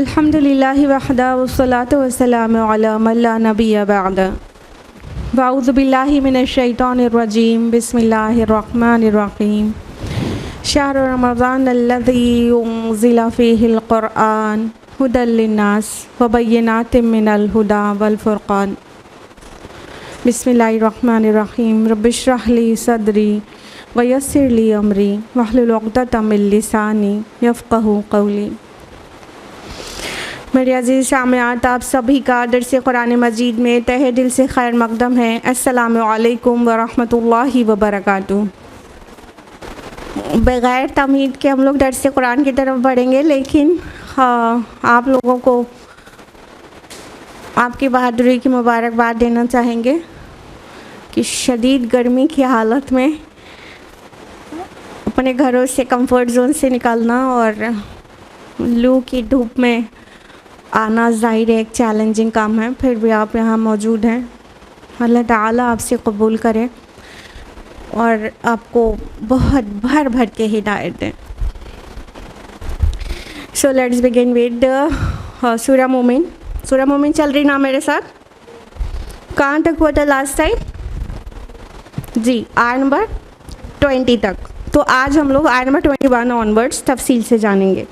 अल्हम्दुलिल्लाह वहदा वस्सलातु वस्सलामु अला मन ला नबिय्य बअद। अऊज़ु बिल्लाहि मिनश शैतानिर रजीम। बिस्मिल्लाहिर रहमानिर रहीम। शहरु रमज़ान अल्लज़ी उन्ज़िला फ़ीहिल क़ुरआन हुदल लिन्नास व बय्यिनातिम मिनल हुदा वल फ़ुरक़ान। बिस्मिल्लाहिर रहमानिर रहीम। रब्बिश्रह ली सदरी व यस्सिर ली अमरी वहलुल उक़दतम मिन लिसानी यफ़क़हू क़ौली। मेरे अज़ीज़ सामईआत, आप सभी का दर्स कुरान मजीद में तहे दिल से खैर मक़दम है। अस्सलामु अलैकुम व रहमतुल्लाहि व बरकातुहू। बग़ैर तमहीद के हम लोग दर्स कुरान की तरफ बढ़ेंगे, लेकिन आप लोगों को आपकी बहादुरी की मुबारकबाद देना चाहेंगे कि शदीद गर्मी की हालत में अपने घरों से कंफर्ट ज़ोन से निकलना और लू की धूप में आना ज़ाहिर एक चैलेंजिंग काम है, फिर भी आप यहाँ मौजूद हैं। अल्लाह ताला आपसे कबूल करे और आपको बहुत भर भर के हिदायत दें। सो लेट्स बिगिन विद सूरह मोमिन। सूरह मोमिन चल रही ना मेरे साथ? कहाँ तक हुआ था लास्ट टाइम? जी, आयत नंबर 20 तक। तो आज हम लोग आयत नंबर 21 ऑनवर्ड्स तफसील से जानेंगे।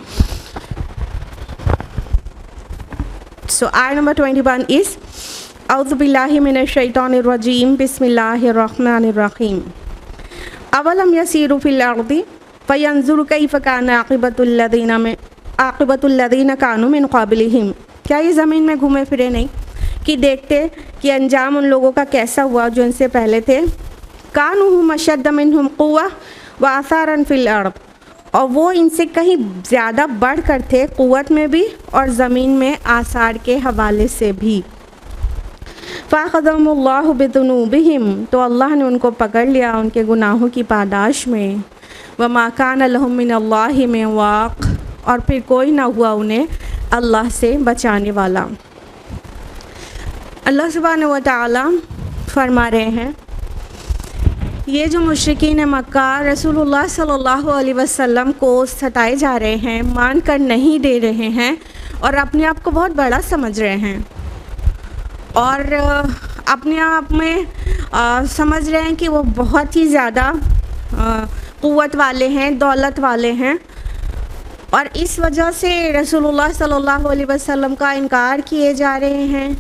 So ayah number 21 is A'udhu billahi minash shaitanir rajim. Bismillahir rahmanir rahim. Awalam yasiru fil ardi fayanzuru kayfa kana aqibatul ladina kanu min qablihim। क्या ये ज़मीन में घूमे फिरे नहीं कि देखते कि अंजाम उन लोगों का कैसा हुआ जो इनसे पहले थे। कानुहुम अशद्द मिनहुम कुव्वा व आसारन फिल अर्द, और वो इनसे कहीं ज़्यादा बढ़कर थे क़ुव्वत में भी और ज़मीन में आसार के हवाले से भी। फ़अख़ज़हुमुल्लाहु बिज़ुनूबिहिम, तो अल्लाह ने उनको पकड़ लिया उनके गुनाहों की पादाश में। व मा कान लहुम मिनल्लाहि मिन वाक़, और फिर कोई ना हुआ उन्हें अल्लाह से बचाने वाला। अल्लाह सुब्हानहू व तआला फरमा रहे हैं, ये जो मुशरिकीन मक्का रसूलुल्लाह सल्लल्लाहु अलैहि वसल्लम को सताए जा रहे हैं, मान कर नहीं दे रहे हैं और अपने आप को बहुत बड़ा समझ रहे हैं और अपने आप में समझ रहे हैं कि वो बहुत ही ज़्यादा क़ुव्वत वाले हैं, दौलत वाले हैं, और इस वजह से रसूलुल्लाह सल्लल्लाहु अलैहि वसल्लम का इनकार किए जा रहे हैं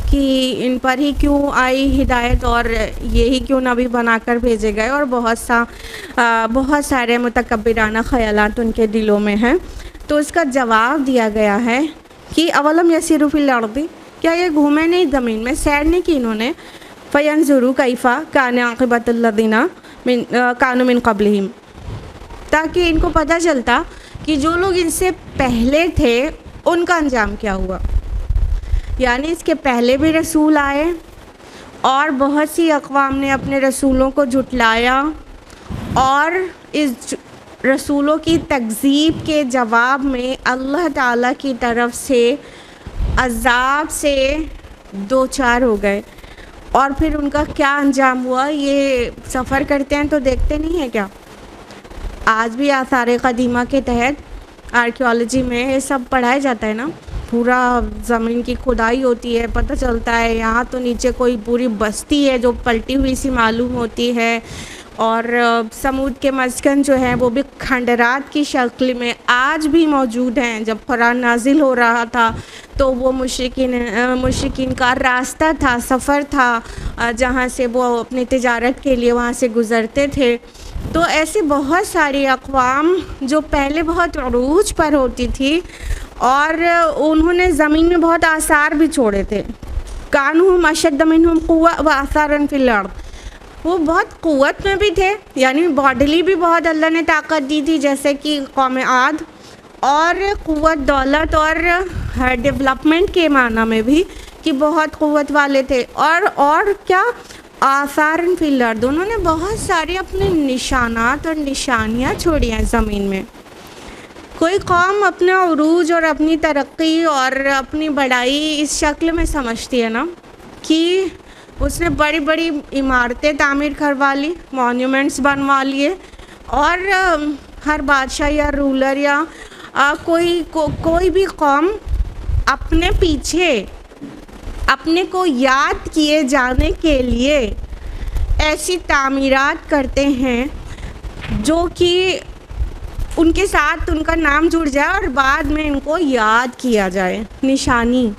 कि इन पर ही क्यों आई हिदायत और ये ही क्यों नबी बनाकर भेजे गए, और बहुत सारे मुतकब्बिराना ख़यालात उनके दिलों में हैं। तो इसका जवाब दिया गया है कि अवलम यसीरु फिल अर्दी, क्या ये घूमे नहीं ज़मीन में, सैर नहीं की इन्होंने। फ़यंज़ुरू कैफ़ा कान आक़िबतुल लज़ीना कानू मिन क़ब्लिहिम, ताकि इनको पता चलता कि जो लोग इनसे पहले थे उनका अंजाम क्या हुआ। यानी इसके पहले भी रसूल आए और बहुत सी अक़वाम ने अपने रसूलों को झुटलाया और इस रसूलों की तकज़ीब के जवाब में अल्लाह ताला की तरफ से अज़ाब से दो चार हो गए। और फिर उनका क्या अंजाम हुआ, ये सफ़र करते हैं तो देखते नहीं हैं क्या? आज भी आसार क़दीमा के तहत आर्कियोलॉजी में ये सब पढ़ाया जाता है ना। पूरा ज़मीन की खुदाई होती है, पता चलता है यहाँ तो नीचे कोई पूरी बस्ती है जो पलटी हुई सी मालूम होती है, और समूद के मस्कन जो हैं वो भी खंडरात की शक्ल में आज भी मौजूद हैं। जब कुरान नाजिल हो रहा था तो वो मुशरिकीन का रास्ता था, सफ़र था, जहाँ से वो अपनी तिजारत के लिए वहाँ से गुज़रते थे। तो ऐसे बहुत सारी अक़वाम जो पहले बहुत अरूज पर होती थी और उन्होंने ज़मीन में बहुत आसार भी छोड़े थे। कानहुम अशद्द मिनहुम क़ुव्वा व आसारन फिल अर्द, वो बहुत क़ुव्वत में भी थे, यानी बॉडीली भी बहुत अल्लाह ने ताकत दी थी, जैसे कि कौम आद, और क़ुव्वत दौलत और डेवलपमेंट के माना में भी कि बहुत क़ुव्वत वाले थे। और क्या, आसारन फिल अर्द, उन्होंने बहुत सारे अपने निशानात और निशानियाँ छोड़ी हैं ज़मीन में। कोई कौम अपना उरूज और अपनी तरक्की और अपनी बढ़ाई इस शक्ल में समझती है ना कि उसने बड़ी बड़ी इमारतें तामीर करवा ली, मॉन्यूमेंट्स बनवा लिए, और हर बादशाह या रूलर या कोई भी कौम अपने पीछे अपने को याद किए जाने के लिए ऐसी तामीरात करते हैं जो कि उनके साथ उनका नाम जुड़ जाए और बाद में इनको याद किया जाए, निशानी।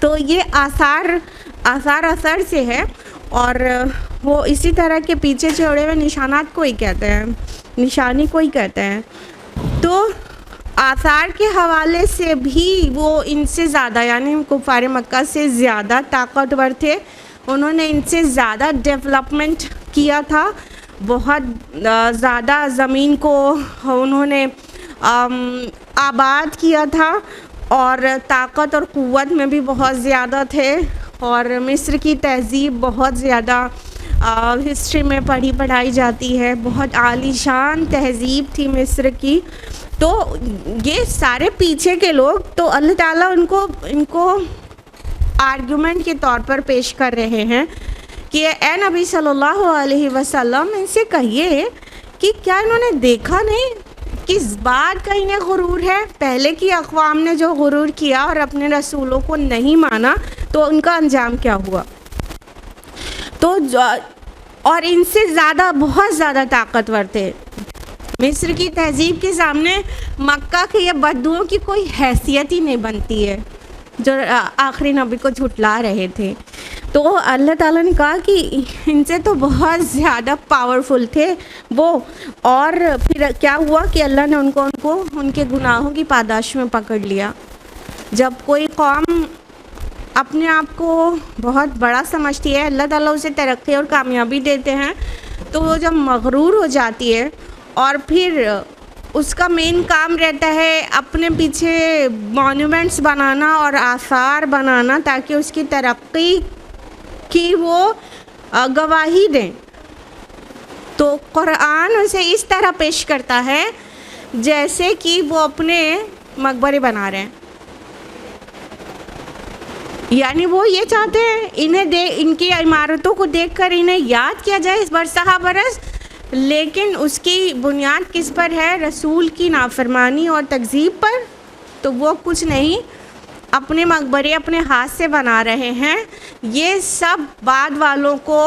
तो ये आसार असर से है, और वो इसी तरह के पीछे छोड़े हुए निशानात को ही कहते हैं, निशानी को ही कहते हैं। तो आसार के हवाले से भी वो इनसे ज़्यादा, यानी कुफ़ार मक्का से ज़्यादा ताकतवर थे, उन्होंने इनसे ज़्यादा डेवलपमेंट किया था, बहुत ज़्यादा ज़मीन को उन्होंने आबाद किया था, और ताकत और क़ुव्वत में भी बहुत ज़्यादा थे। और मिस्र की तहज़ीब बहुत ज़्यादा हिस्ट्री में पढ़ाई जाती है, बहुत आलीशान तहज़ीब थी मिस्र की। तो ये सारे पीछे के लोग, तो अल्लाह ताला इनको आर्गुमेंट के तौर पर पेश कर रहे हैं कि ए नबी सल्लल्लाहु अलैहि वसल्लम, इनसे कहिए कि क्या इन्होंने देखा नहीं, किस बात का इन्हें गुरूर है। पहले की अक़वाम ने जो गुरूर किया और अपने रसूलों को नहीं माना, तो उनका अंजाम क्या हुआ। तो और इनसे ज़्यादा, बहुत ज़्यादा ताकतवर थे। मिस्र की तहज़ीब के सामने मक्का के ये बद्दुओं की कोई हैसियत ही नहीं बनती है, जो आखिरी नबी को झुटला रहे थे। तो अल्लाह ताला ने कहा कि इनसे तो बहुत ज़्यादा पावरफुल थे वो। और फिर क्या हुआ कि अल्लाह ने उनको उनके गुनाहों की पादाश में पकड़ लिया। जब कोई कौम अपने आप को बहुत बड़ा समझती है, अल्लाह ताला उसे तरक्की और कामयाबी देते हैं, तो वो जब मगरूर हो जाती है और फिर उसका मेन काम रहता है अपने पीछे मॉन्यूमेंट्स बनाना और आसार बनाना, ताकि उसकी तरक्की की वो गवाही दें। तो कुरान उसे इस तरह पेश करता है जैसे कि वो अपने मकबरे बना रहे हैं, यानी वो ये चाहते हैं इनकी इमारतों को देखकर इन्हें याद किया जाए इस बरसहा बरस, लेकिन उसकी बुनियाद किस पर है, रसूल की नाफरमानी और तकज़ीब पर। तो वो कुछ नहीं, अपने मकबरे अपने हाथ से बना रहे हैं। ये सब बाद वालों को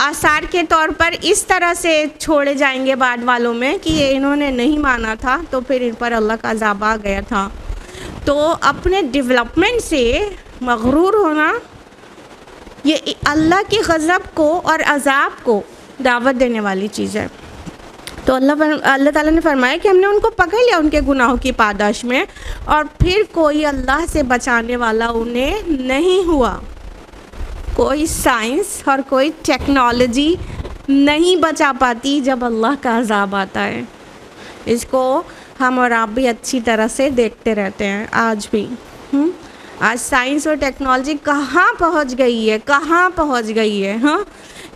आसार के तौर पर इस तरह से छोड़े जाएंगे बाद वालों में कि ये इन्होंने नहीं माना था, तो फिर इन पर अल्लाह का अज़ाब आ गया था। तो अपने डेवलपमेंट से मगरूर होना ये अल्लाह के गज़ब को और अज़ाब को दावत देने वाली चीज़ है। तो अल्लाह ताला ने फरमाया कि हमने उनको पकड़ लिया उनके गुनाहों की पादाश में, और फिर कोई अल्लाह से बचाने वाला उन्हें नहीं हुआ। कोई साइंस और कोई टेक्नोलॉजी नहीं बचा पाती जब अल्लाह का अज़ाब आता है। इसको हम और आप भी अच्छी तरह से देखते रहते हैं आज भी। आज साइंस और टेक्नोलॉजी कहाँ पहुँच गई है हाँ,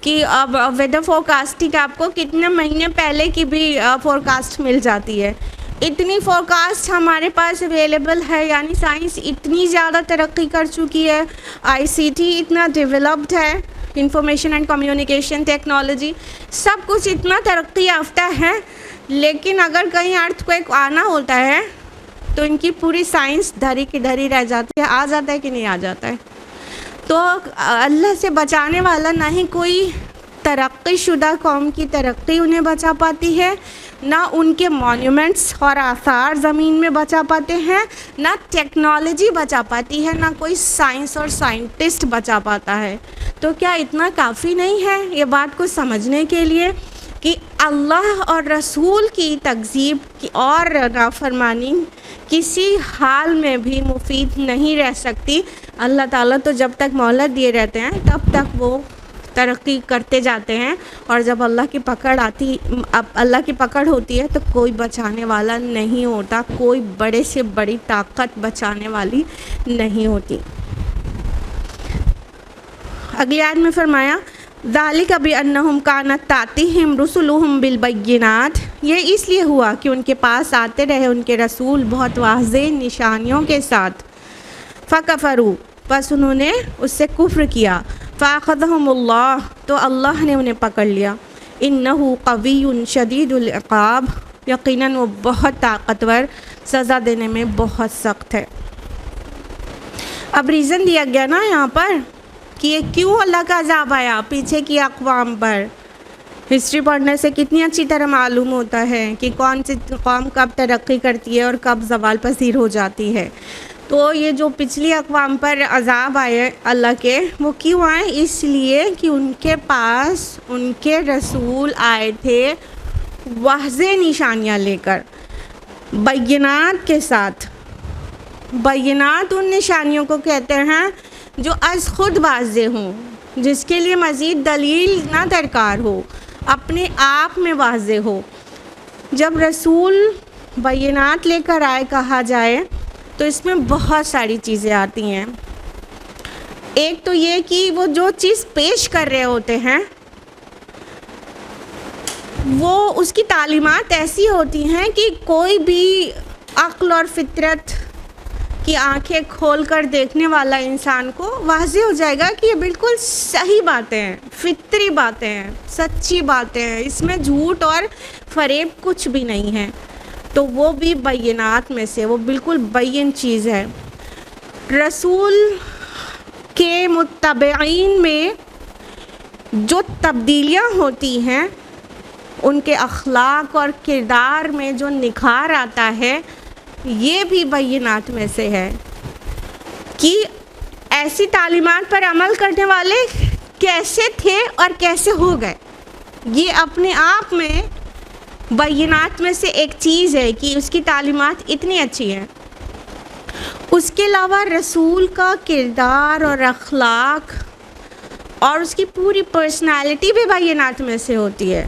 कि अब वेदर फोरकास्टिंग आपको कितने महीने पहले की भी फोरकास्ट मिल जाती है। इतनी फोरकास्ट हमारे पास अवेलेबल है, यानी साइंस इतनी ज़्यादा तरक्की कर चुकी है, आईसीटी इतना डेवलप्ड है, इंफॉर्मेशन एंड कम्युनिकेशन टेक्नोलॉजी सब कुछ इतना तरक्की याफ्ता है। लेकिन अगर कहीं अर्थक्वेक आना होता है तो इनकी पूरी साइंस धरी की धरी रह जाती है। आ जाता है कि नहीं आ जाता है। तो अल्लाह से बचाने वाला ना ही कोई तरक्की शुदा कौम की तरक्की उन्हें बचा पाती है, ना उनके मॉन्यूमेंट्स और आसार ज़मीन में बचा पाते हैं, ना टेक्नोलॉजी बचा पाती है, ना कोई साइंस और साइंटिस्ट बचा पाता है। तो क्या इतना काफ़ी नहीं है ये बात को समझने के लिए कि अल्लाह और रसूल की तकज़ीब की और नाफरमानी किसी हाल में भी मुफीद नहीं रह सकती। अल्लाह ताला तो जब तक मोहलत दिए रहते हैं तब तक वो तरक्की करते जाते हैं, और जब अल्लाह की पकड़ होती है तो कोई बचाने वाला नहीं होता, कोई बड़े से बड़ी ताकत बचाने वाली नहीं होती। अगली आयत में फरमाया ज़ालिका बिअन्नहुम कानत तातिहिम रुसुलुहुम बिलबय्यिनात, ये इसलिए हुआ कि उनके पास आते रहे उनके रसूल बहुत वाज़ेह निशानियों के साथ। फ़कफ़रू, बस उन्होंने उससे कुफ्र किया। फ़अख़ज़हुमुल्लाह, तो अल्लाह ने उन्हें पकड़ लिया। इन्नहु क़विय्युन शदीदुल इक़ाब, यकीनन वो बहुत ताकतवर, सज़ा देने में बहुत सख्त है। अब रीज़न दिया गया ना यहाँ पर कि ये क्यों अल्लाह का अज़ाब आया पीछे की अक़वाम पर। हिस्ट्री पढ़ने से कितनी अच्छी तरह मालूम होता है कि कौन सी कौम कब तरक्की करती है और कब ज़वाल पसीर हो जाती है। तो ये जो पिछली अक़वाम पर अज़ाब आए अल्लाह के, वो क्यों आए? इसलिए कि उनके पास उनके रसूल आए थे वाज़ेह निशानियाँ लेकर, बय्यनात के साथ। बय्यनात उन निशानियों को कहते हैं जो अज़ ख़ुद वाज़ेह हों, जिसके लिए मज़ीद दलील ना दरकार हो, अपने आप में वाज़ेह हो। जब रसूल बय्यनात लेकर आए कहा जाए तो इसमें बहुत सारी चीज़ें आती हैं। एक तो ये कि वो जो चीज़ पेश कर रहे होते हैं वो उसकी तालीमात ऐसी होती हैं कि कोई भी अक्ल और फितरत की आंखें खोलकर देखने वाला इंसान को वाज़ेह हो जाएगा कि ये बिल्कुल सही बातें हैं, फितरी बातें हैं, सच्ची बातें हैं, इसमें झूठ और फरेब कुछ भी नहीं है। तो वो भी बय्यनात में से, वो बिल्कुल बय्यन चीज़ है। रसूल के मुत्तबईन में जो तब्दीलियाँ होती हैं, उनके अखलाक और किरदार में जो निखार आता है, ये भी बय्यनात में से है कि ऐसी तालीमात पर अमल करने वाले कैसे थे और कैसे हो गए। ये अपने आप में बय्यनात में से एक चीज़ है कि उसकी तालीमात इतनी अच्छी है। उसके अलावा रसूल का किरदार और अखलाक और उसकी पूरी पर्सनालिटी भी बय्यनात में से होती है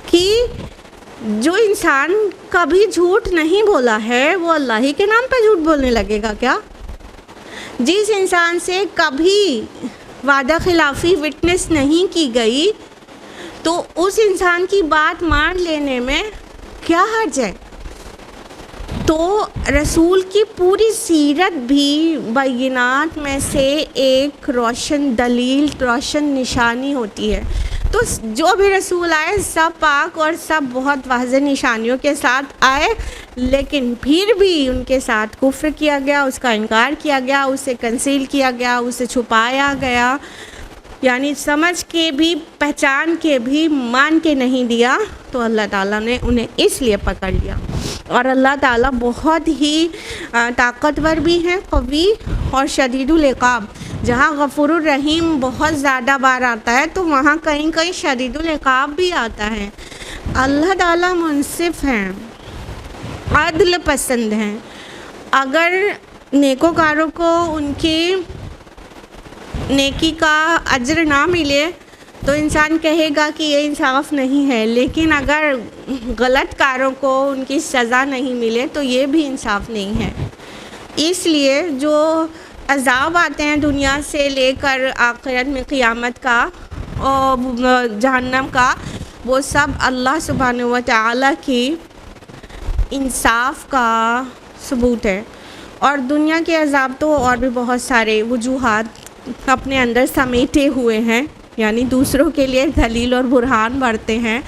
कि जो इंसान कभी झूठ नहीं बोला है वो अल्लाह ही के नाम पर झूठ बोलने लगेगा क्या? जिस इंसान से कभी वादा खिलाफ़ी विटनेस नहीं की गई तो उस इंसान की बात मान लेने में क्या हर्ज है? तो रसूल की पूरी सीरत भी बय्यनात में से एक रोशन दलील, रोशन निशानी होती है। तो जो भी रसूल आए सब पाक और सब बहुत वाज़ेह निशानियों के साथ आए, लेकिन फिर भी उनके साथ कुफ्र किया गया, उसका इनकार किया गया, उसे कंसील किया गया, उसे छुपाया गया, यानी समझ के भी, पहचान के भी, मान के नहीं दिया। तो अल्लाह ताला ने उन्हें इसलिए पकड़ लिया। और अल्लाह ताला बहुत ही ताकतवर भी हैं, कवी और शदीदुल इक़ाब। जहाँ गफ़ूरुर रहीम बहुत ज़्यादा बार आता है तो वहाँ कहीं कहीं शदीदुल इक़ाब भी आता है। अल्लाह ताला मुनसिफ़ हैं, अदल पसंद हैं। अगर नेकोकारों को उनकी नेकी का अज्र ना मिले तो इंसान कहेगा कि ये इंसाफ नहीं है, लेकिन अगर गलत कारों को उनकी सज़ा नहीं मिले तो ये भी इंसाफ नहीं है। इसलिए जो अज़ाब आते हैं दुनिया से लेकर आखिरत में क़ियामत का और जहन्नम का, वो सब अल्लाह सुब्हानहू व तआला की इंसाफ का सबूत है। और दुनिया के अज़ाब तो और भी बहुत सारे वजूहात अपने अंदर समेटे हुए हैं, यानी दूसरों के लिए दलील और बुरहान बढ़ते हैं,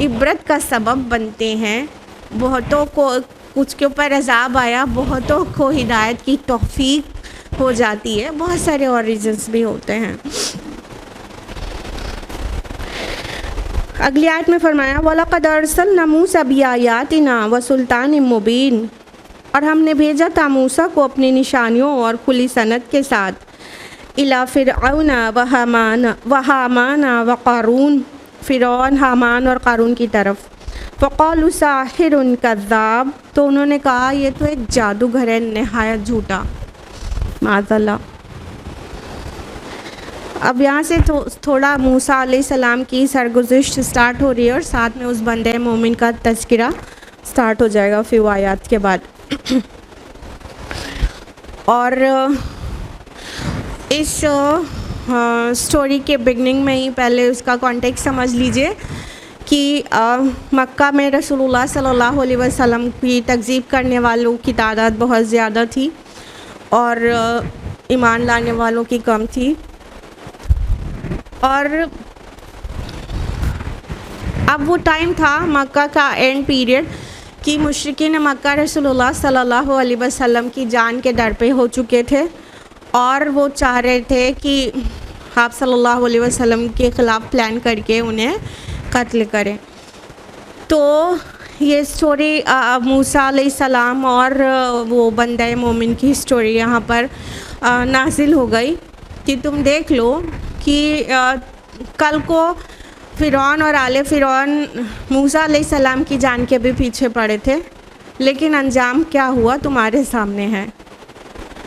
इबरत का सबब बनते हैं। बहुतों को कुछ के ऊपर अज़ाब आया, बहुतों को हिदायत की तौफ़ीक हो जाती है, बहुत सारे और रीज़न्स भी होते हैं। अगली आयत में फरमाया वलक़द अरसलना मूसा बिआयातिना व सुल्तान मुबीन, और हमने भेजा था मूसा को अपनी निशानियों और खुली सनत के साथ, इला फ़िरऔन व हामान व क़ारून, फ़िरौन, हामान और क़ारून की तरफ। फ़क़ालू साहिरुन कज़्ज़ाब, तो उन्होंने कहा ये तो एक जादूगर है नहायत झूठा, माज़अल्लाह। अब यहाँ से थोड़ा मूसा अलैहिस्सलाम की सरगुज़िश्त स्टार्ट हो रही है और साथ में उस बंदे मोमिन का तज़किरा स्टार्ट हो जाएगा फ़िर आयात के बाद। और इस स्टोरी के बिगनिंग में ही पहले उसका कॉन्टेक्स्ट समझ लीजिए कि मक्का में रसूलुल्लाह सल्लल्लाहु अलैहि वसल्लम की तकज़ीब करने वालों की तादाद बहुत ज़्यादा थी और ईमान लाने वालों की कम थी। और अब वो टाइम था मक्का का एंड पीरियड कि मुशरिकीन मक्का रसूलुल्लाह सल्लल्लाहु अलैहि वसल्लम की जान के डर पे हो चुके थे और वो चाह रहे थे कि आप सल्लल्लाहु अलैहि वसल्लम के ख़िलाफ़ प्लान करके उन्हें कत्ल करें। तो ये स्टोरी मूसा अलैहिस्सलाम और वो बंदे मोमिन की स्टोरी यहाँ पर नाज़िल हो गई कि तुम देख लो कि कल को फ़िरौन और आले फ़िरौन मूसा अलैहिस्सलाम की जान के भी पीछे पड़े थे, लेकिन अंजाम क्या हुआ तुम्हारे सामने है।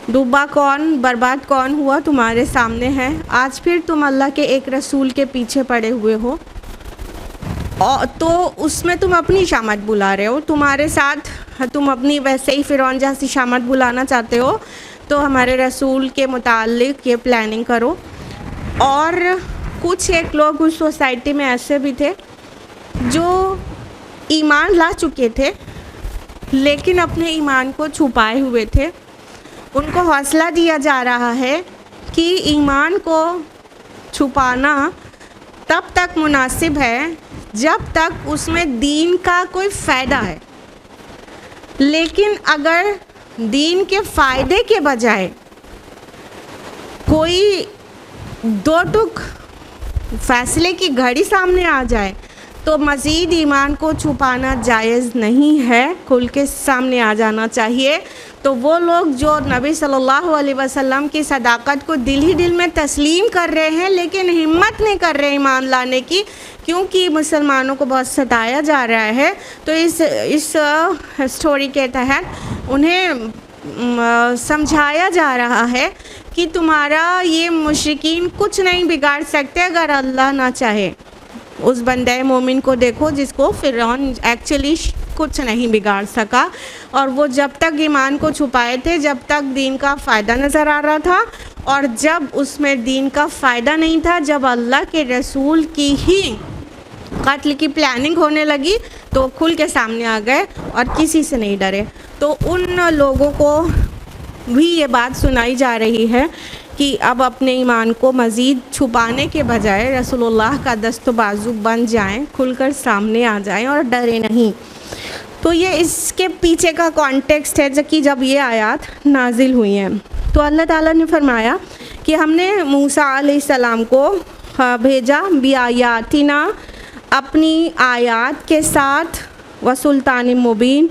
डूबा कौन, बर्बाद कौन हुआ तुम्हारे सामने है। आज फिर तुम अल्लाह के एक रसूल के पीछे पड़े हुए हो और तो उसमें तुम अपनी शामत बुला रहे हो। तुम्हारे साथ तुम अपनी वैसे ही फ़िरौन जैसी शामत बुलाना चाहते हो तो हमारे रसूल के मुताल्लिक़ ये प्लानिंग करो। और कुछ एक लोग उस सोसाइटी में ऐसे भी थे जो ईमान ला चुके थे लेकिन अपने ईमान को छुपाए हुए थे। उनको हौसला दिया जा रहा है कि ईमान को छुपाना तब तक मुनासिब है जब तक उसमें दीन का कोई फ़ायदा है, लेकिन अगर दीन के फ़ायदे के बजाय कोई दो टुक फ़ैसले की घड़ी सामने आ जाए तो मज़ीद ईमान को छुपाना जायज़ नहीं है, खुल के सामने आ जाना चाहिए। तो वो लोग जो नबी सल्लल्लाहु अलैहि वसल्लम की सदाकत को दिल ही दिल में तस्लीम कर रहे हैं लेकिन हिम्मत नहीं कर रहे ईमान लाने की, क्योंकि मुसलमानों को बहुत सताया जा रहा है। तो इस स्टोरी के तहत उन्हें समझाया जा रहा है कि तुम्हारा ये मुशरिकीन कुछ नहीं बिगाड़ सकते अगर अल्लाह ना चाहे। उस बंदे मोमिन को देखो जिसको फ़िरौन एक्चुअली कुछ नहीं बिगाड़ सका और वो जब तक ईमान को छुपाए थे जब तक दीन का फ़ायदा नज़र आ रहा था, और जब उसमें दीन का फ़ायदा नहीं था, जब अल्लाह के रसूल की ही कत्ल की प्लानिंग होने लगी तो खुल के सामने आ गए और किसी से नहीं डरे। तो उन लोगों को भी ये बात सुनाई जा रही है कि अब अपने ईमान को मज़ीद छुपाने के बजाय रसूलुल्लाह का दस्त बाजू बन जाएं, खुलकर सामने आ जाएं और डरे नहीं। तो ये इसके पीछे का कॉन्टेक्स्ट है कि जब ये आयत नाजिल हुई हैं तो अल्लाह ताला ने फरमाया कि हमने मूसा अलैहिस्सलाम को भेजा बिआयातिना, अपनी आयात के साथ, व सुल्तान मुबीन,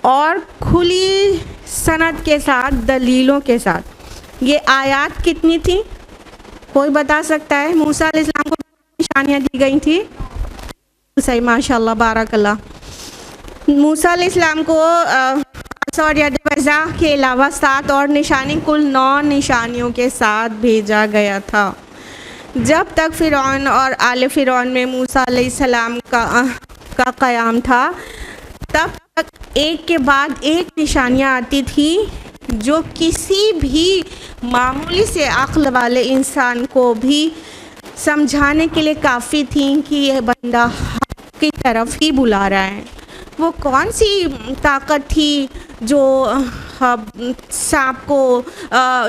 और खुली सनद के साथ, दलीलों के साथ। ये आयत कितनी थी कोई बता सकता है? मूसा अलैहिस्सलाम को निशानियाँ दी गई थी। सही, माशाल्लाह, बारकल्लाह। मूसा अलैहिस्सलाम को और यदवज़ा के अलावा 7 और निशानी, कुल 9 निशानियों के साथ भेजा गया था। जब तक फ़िरौन और आले फ़िरौन में मूसा अलैहिस्सलाम का क़याम था तब तक एक के बाद एक निशानियाँ आती थी जो किसी भी मामूली से अक्ल वाले इंसान को भी समझाने के लिए काफ़ी थी कि यह बंदा हक़ की तरफ ही बुला रहा है। वो कौन सी ताकत थी जो सांप को,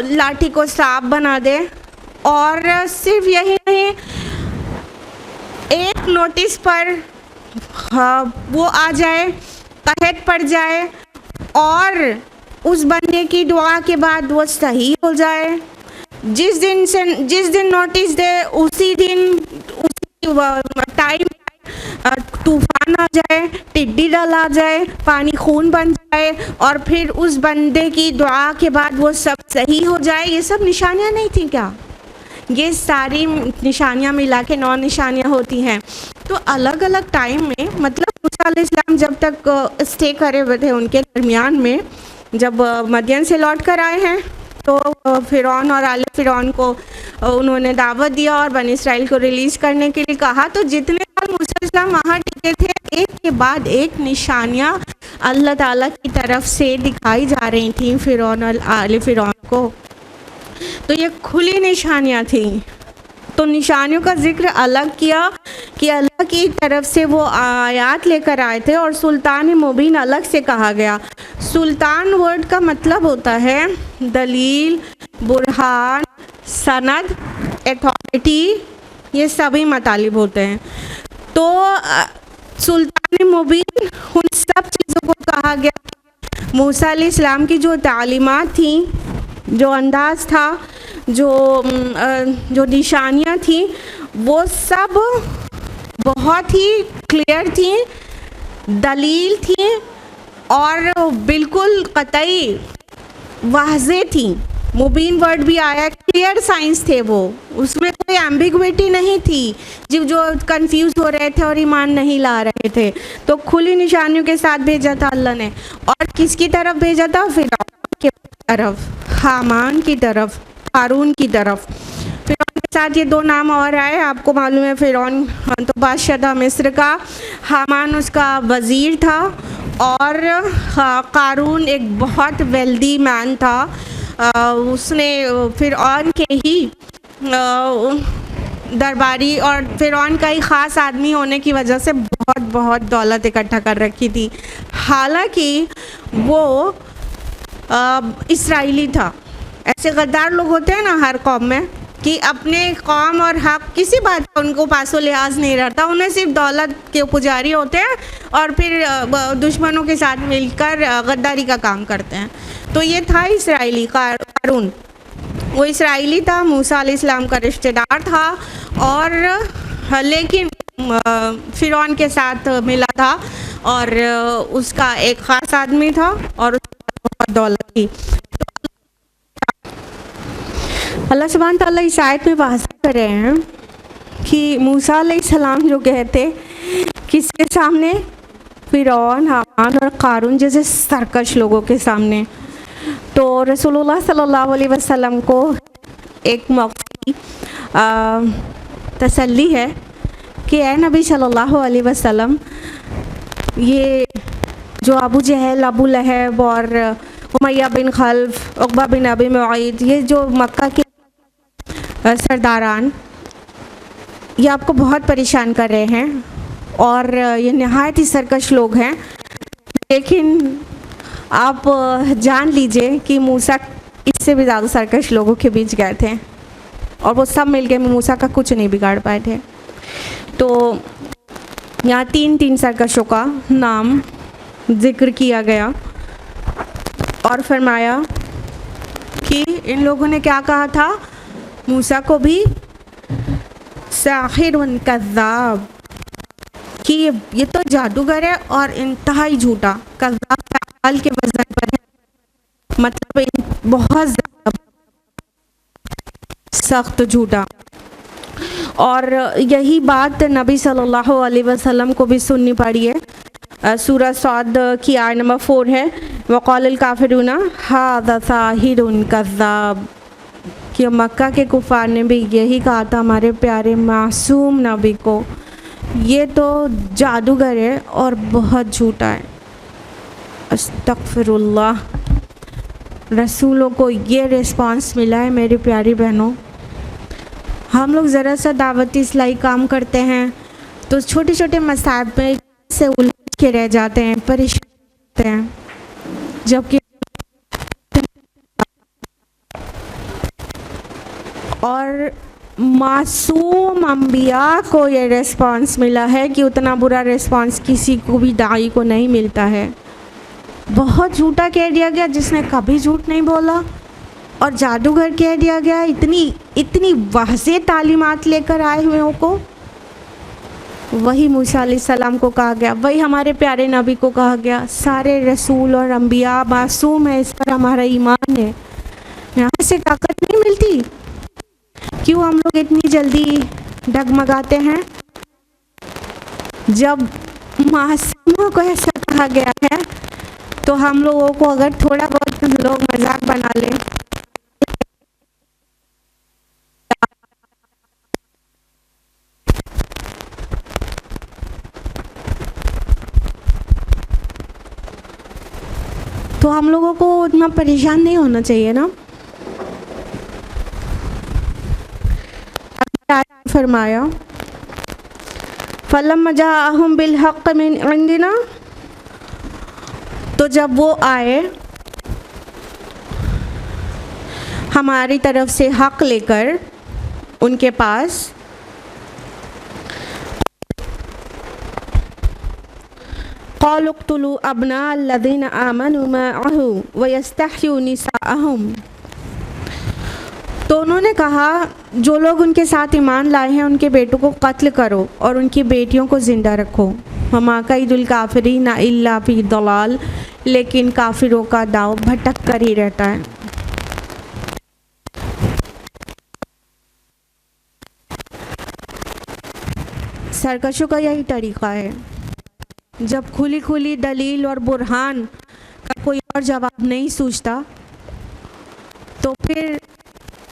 लाठी को सांप बना दे, और सिर्फ यही नहीं, एक नोटिस पर वो आ जाए, कहत पड़ जाए और उस बंदे की दुआ के बाद वो सही हो जाए। जिस दिन नोटिस दे उसी दिन, उसी टाइम तूफान आ जाए, टिड्डी दल आ जाए, पानी खून बन जाए और फिर उस बंदे की दुआ के बाद वो सब सही हो जाए। ये सब निशानियाँ नहीं थी क्या? ये सारी निशानियाँ मिला के 9 निशानियाँ होती हैं। तो अलग अलग टाइम में, मतलब मूसा अलैहिस्सलाम जब तक स्टे करे हुए थे उनके दरमियान में, जब मदियन से लौट कर आए हैं तो फ़िरौन और आले फ़िरौन को उन्होंने दावत दिया और बनी इसराइल को रिलीज़ करने के लिए कहा। तो जितने साल मूसा अलैहिस्सलाम वहाँ टिके थे, एक के बाद एक निशानियाँ अल्लाह ताला की तरफ से दिखाई जा रही थी फ़िरौन और आले फ़िरौन को। तो ये खुली निशानियाँ थी। तो निशानियों का ज़िक्र अलग किया कि अल्लाह की तरफ से वो आयात लेकर आए थे, और सुल्तान मुबीन अलग से कहा गया। सुल्तान वर्ड का मतलब होता है दलील, बुरहान, सनद, अथॉरिटी, ये सभी मतलब होते हैं। तो सुल्तान मुबीन उन सब चीज़ों को कहा गया। मूसा अलैहिस्सलाम की जो तालीमात थी, जो अंदाज़ था, जो निशानियाँ थी, वो सब बहुत ही क्लियर थी, दलील थी और बिल्कुल कतई वाज़े थी। मुबीन वर्ड भी आया, क्लियर साइंस थे वो, उसमें कोई एम्बिग्विटी नहीं थी जो कंफ्यूज हो रहे थे और ईमान नहीं ला रहे थे। तो खुली निशानियों के साथ भेजा था अल्लाह ने। और किसकी तरफ भेजा था? फ़िरौन की तरफ, हामान की तरफ, हारून की तरफ। फ़िरौन के साथ ये दो नाम और आए, आपको मालूम है। फ़िरौन तो बादशाह था मिस्र का, हामान उसका वज़ीर था, और क़ारून एक बहुत वेल्दी मैन था। उसने फ़िरौन के ही दरबारी और फ़िरौन का ही ख़ास आदमी होने की वजह से बहुत दौलत इकट्ठा कर रखी थी। हालांकि वो इस्राएली था। ऐसे गद्दार लोग होते हैं ना हर कौम में, कि अपने कौम और हक किसी बात का उनको पासो लिहाज नहीं रहता, उन्हें सिर्फ दौलत के पुजारी होते हैं और फिर दुश्मनों के साथ मिलकर गद्दारी का काम करते हैं। तो ये था इस्राएली क़ारून। वो इस्राएली था, मूसा अलैहिस्सलाम का रिश्तेदार था, और लेकिन फ़िरौन के साथ मिला था, और उसका एक ख़ास आदमी था और उसकी बहुत दौलत थी। अल्लाह सुब्हान तआला इस आयत में वाज़ेह कर रहे हैं कि मूसा अलैहिस्सलाम जो गए थे किसके सामने? फ़िरौन, हामान और क़ारून जैसे सरकश लोगों के सामने। तो रसूलुल्लाह सल्लल्लाहु अलैहि वसल्लम को एक मौके की तसल्ली है कि ए नबी सल्लल्लाहु अलैहि वसल्लम, ये जो अबू जहल, अबू लहब और उमैया बिन खल्फ, उक़बा बिन अबी मुआइद, ये जो मक्का के सरदारान, ये आपको बहुत परेशान कर रहे हैं और ये नहायत ही सरकश लोग हैं। लेकिन आप जान लीजिए कि मूसा इससे भी ज़्यादा सरकश लोगों के बीच गए थे और वो सब मिलके मूसा का कुछ नहीं बिगाड़ पाए थे। तो यहाँ तीन सरकशों का नाम जिक्र किया गया और फरमाया कि इन लोगों ने क्या कहा था मूसा को भी, साहिरुन कज़्ज़ाब, कि ये तो जादूगर है और इंतहाई झूठा। कज़्ज़ाब फ़ाइल के वज़न पर है, मतलब बहुत ज़्यादा सख्त झूठा। और यही बात नबी सल्लल्लाहु अलैहि वसल्लम को भी सुननी पड़ी है। सूरह सौद की आयत नंबर 4 है, वक़ालल काफ़िरूना हाज़ा साहिरुन कज़्ज़ाब, कि मक्का के कुफ़ार ने भी यही कहा था हमारे प्यारे मासूम नबी को, ये तो जादूगर है और बहुत झूठा है। अस्तग़फ़िरुल्लाह। रसूलों को ये रिस्पांस मिला है मेरी प्यारी बहनों। हम लोग ज़रा सा दावती इस्लाही काम करते हैं तो छोटे छोटे मसाइब में से उलझ के रह जाते हैं, परेशान होते हैं, जबकि और मासूम अम्बिया को ये रिस्पांस मिला है कि उतना बुरा रिस्पांस किसी को भी दाई को नहीं मिलता है। बहुत झूठा कह दिया गया जिसने कभी झूठ नहीं बोला, और जादूगर कह दिया गया इतनी वाज़ेह तालीमात लेकर आए हुए को। वही मूसा अलैहिस्सलाम को कहा गया, वही हमारे प्यारे नबी को कहा गया। सारे रसूल और अम्बिया मासूम है, इस पर हमारा ईमान है। यहाँ से ताकत नहीं मिलती, क्यों हम लोग इतनी जल्दी डगमगाते हैं? जब मासूमों को ऐसा कहा गया है तो हम लोगों को अगर थोड़ा बहुत लोग मजाक बना लें, तो हम लोगों को उतना परेशान नहीं होना चाहिए ना। फरमाया फलम्मा जाअहुम बिल हक़्क़ मिन इंदिना, तो जब वो आए हमारी तरफ से हक़ लेकर उनके पास, क़ालू उक़्तुलू अब्ना अल्लज़ीना आमनू मअहू व यस्तहयू निसाअहुम, तो उन्होंने कहा जो लोग उनके साथ ईमान लाए हैं उनके बेटों को कत्ल करो और उनकी बेटियों को ज़िंदा रखो। वमा कैदुल काफिरीन इल्ला फी दलाल, लेकिन काफिरों का दाव भटक कर ही रहता है। सरकशों का यही तरीक़ा है, जब खुली खुली दलील और बुरहान का कोई और जवाब नहीं सूझता तो फिर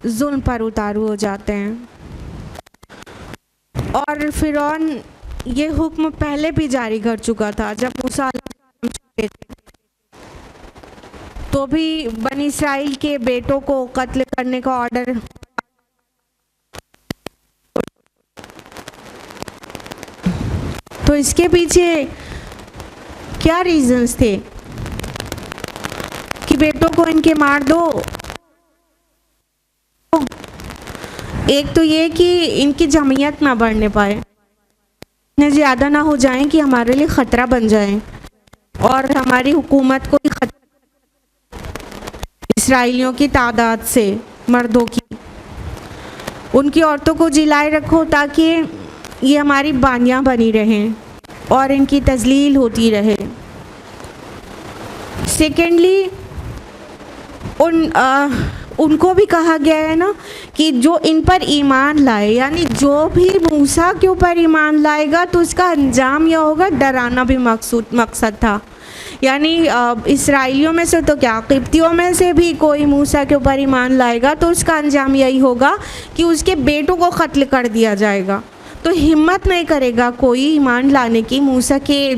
जुल्म पर उतारू हो जाते हैं। और फिरौन ये हुक्म पहले भी जारी कर चुका था, जब मूसा तो भी बनी इस्राइल के बेटों को कत्ल करने का ऑर्डर तो इसके पीछे क्या रीजंस थे कि बेटों को इनके मार दो। एक तो ये कि इनकी जमीयत ना बढ़ने पाए, इतने ज़्यादा ना हो जाएं कि हमारे लिए ख़तरा बन जाएं और हमारी हुकूमत को इसराइलियों की तादाद से, मर्दों की, उनकी औरतों को जिलाए रखो ताकि ये हमारी बानियाँ बनी रहें और इनकी तजलील होती रहे। सेकेंडली उनको भी कहा गया है ना कि जो इन पर ईमान लाए, यानी जो भी मूसा के ऊपर ईमान लाएगा तो उसका अंजाम यह होगा, डराना भी मकसद था। यानी इसराइलियों में से तो क्या, किब्तियों में से भी कोई मूसा के ऊपर ईमान लाएगा तो उसका अंजाम यही होगा कि उसके बेटों को कत्ल कर दिया जाएगा। तो हिम्मत नहीं करेगा कोई ईमान लाने की, मूसा के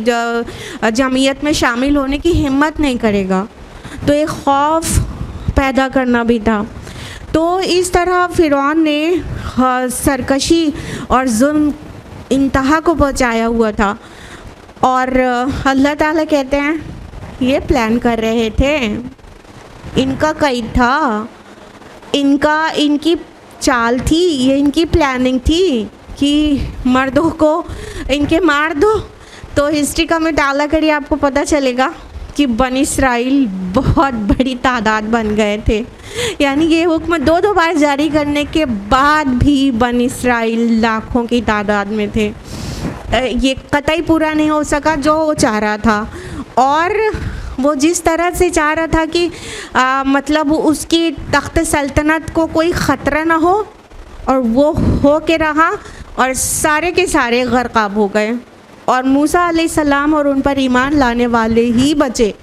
जमीयत में शामिल होने की हिम्मत नहीं करेगा। तो एक खौफ पैदा करना भी था। तो इस तरह फ़िरौन ने सरकशी और जुल्म इंतहा को पहुंचाया हुआ था। और अल्लाह ताला कहते हैं ये प्लान कर रहे थे, इनका कैद था, इनकी चाल थी, ये इनकी प्लानिंग थी कि मर्दों को इनके मार दो। तो हिस्ट्री का मुताला करिए, आपको पता चलेगा कि बनी इस्राइल बहुत बड़ी तादाद बन गए थे। यानी ये हुक्म दो बार जारी करने के बाद भी बनी इस्राइल लाखों की तादाद में थे। ये कतई पूरा नहीं हो सका जो वो चाह रहा था, और वो जिस तरह से चाह रहा था कि मतलब उसकी तख्त सल्तनत को कोई ख़तरा ना हो, और वो हो के रहा और सारे के सारे गर्क़ाब हो गए और मूसा अलैहिस्सलाम और उन पर ईमान लाने वाले ही बचे।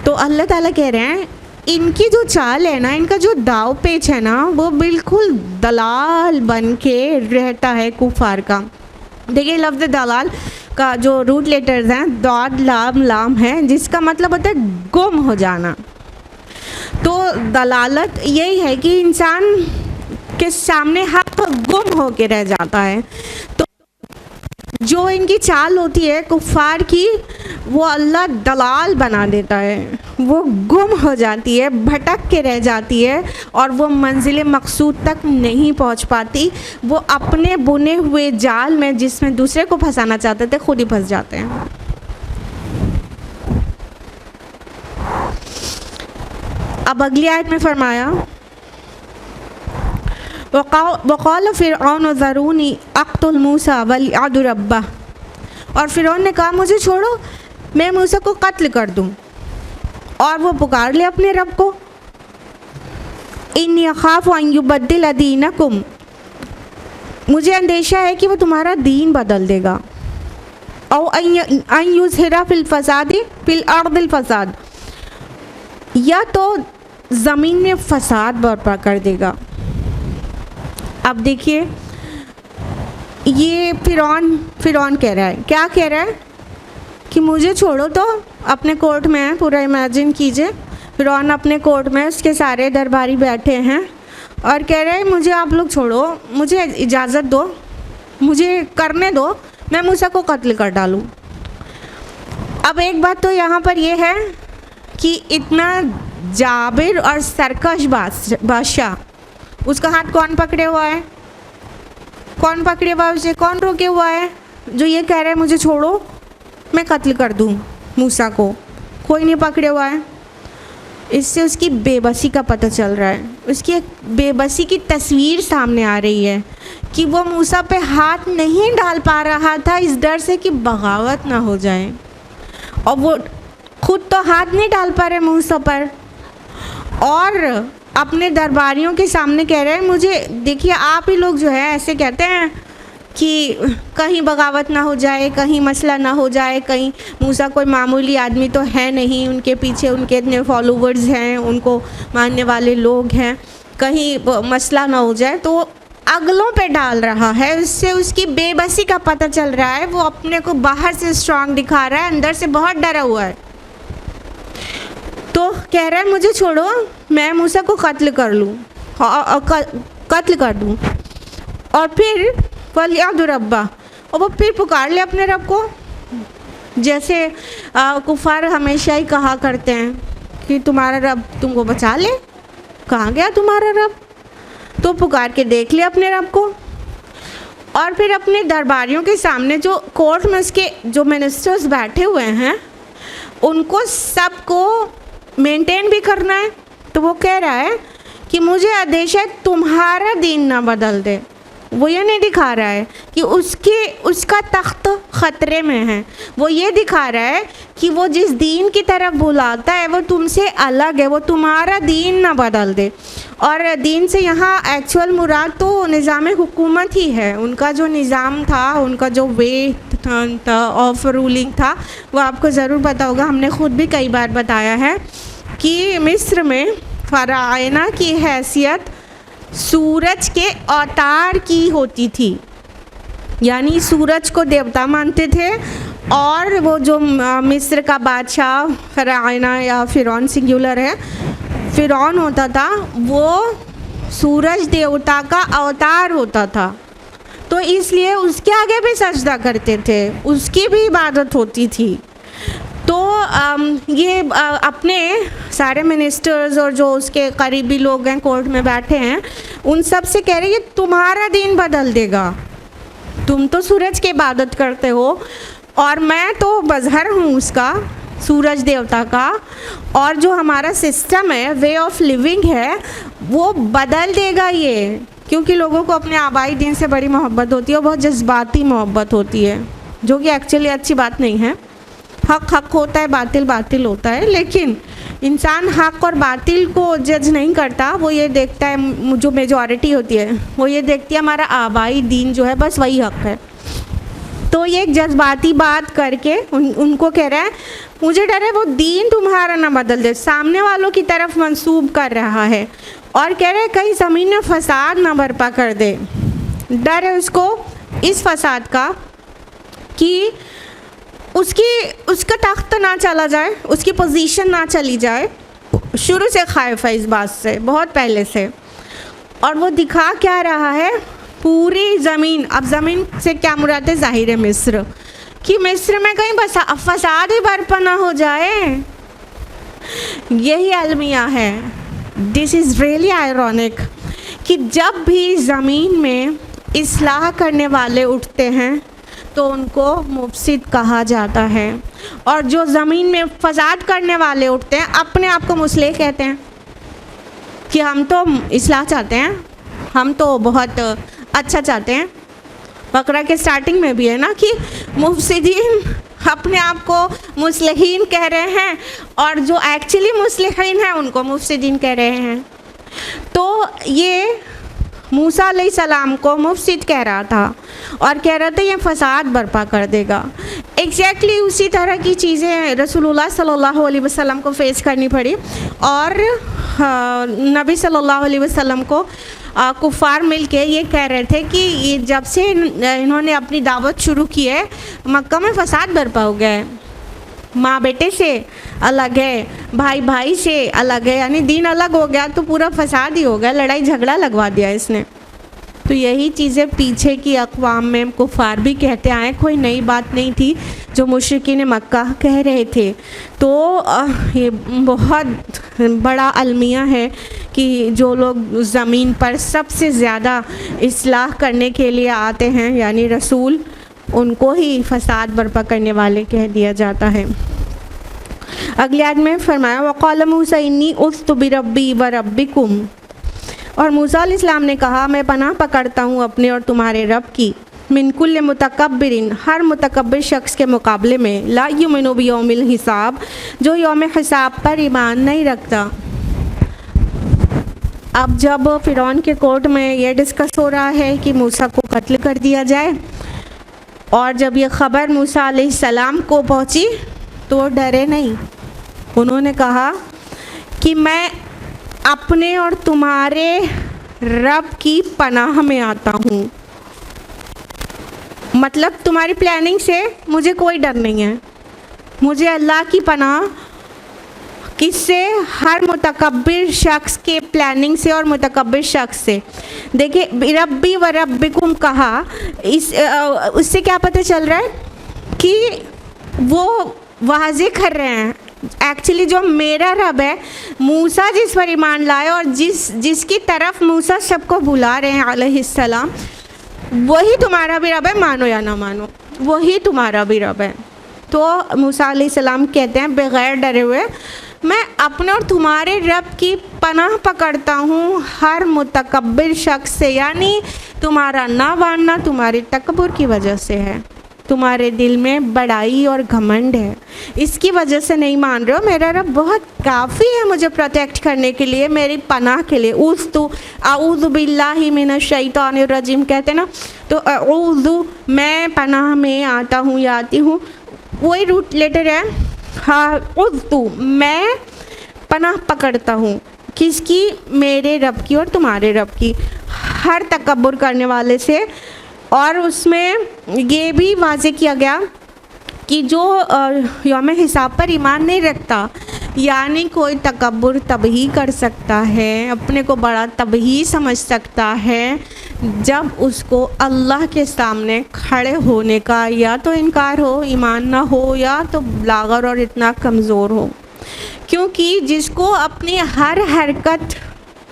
तो अल्लाह ताला कह रहे हैं इनकी जो चाल है ना, इनका जो दाव पेच है ना, वो बिल्कुल दलाल बन के रहता है कुफार का। देखिए लफ्ज़ दलाल का जो रूट लेटर्स हैं दाद लाम लाम है, जिसका मतलब होता है गुम हो जाना। तो दलालत यही है कि इंसान के सामने हक गुम हो के रह जाता है। तो जो इनकी चाल होती है कुफार की, वो अल्लाह दलाल बना देता है, वो गुम हो जाती है, भटक के रह जाती है और वो मंजिल मकसूद तक नहीं पहुंच पाती। वो अपने बुने हुए जाल में जिसमें दूसरे को फंसाना चाहते थे खुद ही फंस जाते हैं। अब अगली आयत में फरमाया वक़ाल फ़िरऔन ज़रूनी अक़्तुल मूसा वलिअदु रब्बह, और फ़िरौन ने कहा मुझे छोड़ो, मैं मूसा को कत्ल कर दूं और वो पुकार ले अपने रब को। इन्नी अख़ाफ़ु अन युबद्दिल दीनकुम, मुझे अंदेशा है कि वो तुम्हारा दीन बदल देगा। अन युज़हिरा फिल फसादी फिल अर्दिल फसाद, या तो ज़मीन में फसाद बर्पा कर देगा। अब देखिए ये फ़िरौन कह रहा है, क्या कह रहा है कि मुझे छोड़ो, तो अपने कोर्ट में है, पूरा इमेजिन कीजिए फ़िरौन अपने कोर्ट में, उसके सारे दरबारी बैठे हैं और कह रहे हैं मुझे आप लोग छोड़ो, मुझे इजाज़त दो, मुझे करने दो, मैं मूसा को कत्ल कर डालूं। अब एक बात तो यहाँ पर यह है कि इतना जाबिर और सरकश बादशाह, उसका हाथ कौन पकड़े हुआ है, कौन पकड़े हुआ है उसे, कौन रोके हुआ है, जो ये कह रहा है मुझे छोड़ो मैं कत्ल कर दूं मूसा को, कोई नहीं पकड़े हुआ है। इससे उसकी बेबसी का पता चल रहा है, उसकी एक बेबसी की तस्वीर सामने आ रही है कि वो मूसा पे हाथ नहीं डाल पा रहा था इस डर से कि बगावत ना हो जाए, और वो खुद तो हाथ नहीं डाल पा रहे मूसा पर, और अपने दरबारियों के सामने कह रहे हैं मुझे देखिए आप ही लोग जो है ऐसे कहते हैं कि कहीं बगावत ना हो जाए, कहीं मसला ना हो जाए, कहीं मूसा कोई मामूली आदमी तो है नहीं, उनके पीछे उनके इतने फॉलोवर्स हैं, उनको मानने वाले लोग हैं, कहीं मसला ना हो जाए, तो अगलों पे डाल रहा है। उससे उसकी बेबसी का पता चल रहा है, वो अपने को बाहर से स्ट्रांग दिखा रहा है, अंदर से बहुत डरा हुआ है। तो कह रहा है मुझे छोड़ो मैं मूसा को कत्ल कर लूँ, कत्ल कर दूँ, और फिर फलियादु रब्बा, और वो फिर पुकार ले अपने रब को, जैसे कुफार हमेशा ही कहा करते हैं कि तुम्हारा रब तुमको बचा ले, कहाँ गया तुम्हारा रब, तो पुकार के देख ले अपने रब को। और फिर अपने दरबारियों के सामने जो कोर्ट में उसके जो मिनिस्टर्स बैठे हुए हैं उनको सबको मेंटेन भी करना है, तो वो कह रहा है कि मुझे आदेश है तुम्हारा दीन ना बदल दे। वो ये नहीं दिखा रहा है कि उसका तख्त ख़तरे में है, वो ये दिखा रहा है कि वो जिस दीन की तरफ बुलाता है वो तुमसे अलग है, वो तुम्हारा दीन ना बदल दे। और दीन से यहाँ एक्चुअल मुराद तो निज़ाम हुकूमत ही है, उनका जो निज़ाम था, उनका जो वे था ऑफ रूलिंग था, वो आपको ज़रूर पता होगा, हमने ख़ुद भी कई बार बताया है कि मिस्र में फ़राइना की हैसियत सूरज के अवतार की होती थी, यानी सूरज को देवता मानते थे, और वो जो मिस्र का बादशाह फ़राइना या फ़िरौन सिंगुलर है, फ़िरौन होता था, वो सूरज देवता का अवतार होता था, तो इसलिए उसके आगे भी सजदा करते थे, उसकी भी इबादत होती थी। तो ये अपने सारे मिनिस्टर्स और जो उसके करीबी लोग हैं कोर्ट में बैठे हैं उन सब से कह रहे हैं ये तुम्हारा दीन बदल देगा, तुम तो सूरज की इबादत करते हो और मैं तो मज़हर हूँ उसका, सूरज देवता का, और जो हमारा सिस्टम है, वे ऑफ लिविंग है, वो बदल देगा ये, क्योंकि लोगों को अपने आबाई दीन से बड़ी मोहब्बत होती है, बहुत जज्बाती मोहब्बत होती है, जो कि एक्चुअली अच्छी बात नहीं है। हक हक होता है, बातिल बातिल होता है, लेकिन इंसान हक और बातिल को जज नहीं करता, वो ये देखता है, जो मेजॉरिटी होती है वो ये देखती है हमारा आबाई दीन जो है बस वही हक है। तो ये एक जज्बाती बात करके उनको कह रहा है मुझे डर है वो दीन तुम्हारा ना बदल दे, सामने वालों की तरफ मंसूब कर रहा है, और कह रहे कहीं ज़मीन में फसाद ना बर्पा कर दे। डर है उसको इस फसाद का कि उसका तख्त ना चला जाए, उसकी पोजीशन ना चली जाए, शुरू से खाइफ है इस बात से, बहुत पहले से। और वो दिखा क्या रहा है, पूरी ज़मीन, अब ज़मीन से क्या मुराद है, ज़ाहिर है मिस्र, कि मिस्र में कहीं फसाद ही बर्पा ना हो जाए, यही अलमिया है। दिस इज़ रियली आयरॉनिक कि जब भी ज़मीन में इस्लाह करने वाले उठते हैं तो उनको मुफसिद कहा जाता है, और जो ज़मीन में फसाद करने वाले उठते हैं अपने आप को मुस्लिह कहते हैं कि हम तो इस्लाह चाहते हैं, हम तो बहुत अच्छा चाहते हैं। बकरा के स्टार्टिंग में भी है ना कि मुफसिदीन अपने आप को मुस्लिहीन कह रहे हैं, और जो एक्चुअली मुस्लिहीन हैं उनको मुफसिदीन कह रहे हैं। तो ये मूसा अलैहिस्सलाम को मुफसिद कह रहा था और कह रहा था ये फसाद बर्पा कर देगा। एग्जैक्टली उसी तरह की चीज़ें रसूलुल्लाह सल्लल्लाहु अलैहि वसल्लम को फेस करनी पड़ी और नबी सल्लल्लाहु अलैहि वसल्लम को कुफ़ार मिल के ये कह रहे थे कि ये जब से इन्होंने अपनी दावत शुरू की है मक्का में फसाद बर्पा हो गया है, माँ बेटे से अलग है, भाई भाई से अलग है, यानी दीन अलग हो गया तो पूरा फसाद ही हो गया, लड़ाई झगड़ा लगवा दिया इसने। तो यही चीज़ें पीछे की अक़वाम में कुफ़ार भी कहते आए, कोई नई बात नहीं थी जो मुशरिकीन मक्का कह रहे थे। तो ये बहुत बड़ा अलमिया है कि जो लोग ज़मीन पर सबसे ज़्यादा इस्लाह करने के लिए आते हैं यानी रसूल, उनको ही फसाद बर्पा करने वाले कह दिया जाता है। अगली आयत में फरमाया वक़ाल मूसा इन्नी उस्तु बिरब्बी व रब्बिकुम, और मूसा अलैहिस्सलाम ने कहा मैं पनाह पकड़ता हूँ अपने और तुम्हारे रब की, मिन कुल्ल मुतकब्बिरिन, हर मुतकब्बिर शख्स के मुकाबले में, ला युमिनु बियौमिल हिसाब, जो यौम हिसाब पर ईमान नहीं रखता। अब जब फ़िरौन के कोर्ट में ये डिस्कस हो रहा है कि मूसा को कत्ल कर दिया जाए, और जब ये ख़बर मूसा अलैहिस्सलाम को पहुँची तो वो डरे नहीं, उन्होंने कहा कि मैं अपने और तुम्हारे रब की पनाह में आता हूँ। मतलब तुम्हारी प्लानिंग से मुझे कोई डर नहीं है, मुझे अल्लाह की पनाह किससे, हर मुतकब्बिर शख्स के प्लानिंग से और मुतकब्बिर शख्स से। देखिए रब्बी व रब्बिकुम कहा, उससे क्या पता चल रहा है कि वो वाज़े कर रहे हैं एक्चुअली जो मेरा रब है, मूसा जिस पर ईमान लाए और जिसकी तरफ मूसा सबको बुला रहे हैं अलैहिस्सलाम, वही तुम्हारा भी रब है, मानो या ना मानो वही तुम्हारा भी रब है। तो मूसा अलैहिस्सलाम कहते हैं बग़ैर डरे हुए मैं अपने और तुम्हारे रब की पनाह पकड़ता हूँ हर मुतकब्बिर शख्स से, यानी तुम्हारा ना मानना तुम्हारी तकब्बुर की वजह से है, तुम्हारे दिल में बड़ाई और घमंड है, इसकी वजह से नहीं मान रहे हो। मेरा रब बहुत काफ़ी है मुझे प्रोटेक्ट करने के लिए, मेरी पनाह के लिए। उस्तु आऊज़ु बिल्लाहि मिनश शैतानिर रजीम कहते ना, तो आऊज़ु मैं पनाह में आता हूँ या आती हूँ, वही रूट लेटर है। हाँ उस्तु मैं पनाह पकड़ता हूँ किसकी, मेरे रब की और तुम्हारे रब की, हर तकब्बुर करने वाले से। और उसमें ये भी वाज़े किया गया कि जो यौम हिसाब पर ईमान नहीं रखता, यानी कोई तकब्बुर तभी कर सकता है, अपने को बड़ा तभी समझ सकता है जब उसको अल्लाह के सामने खड़े होने का या तो इनकार हो, ईमान ना हो, या तो लागर और इतना कमज़ोर हो। क्योंकि जिसको अपनी हर हरकत,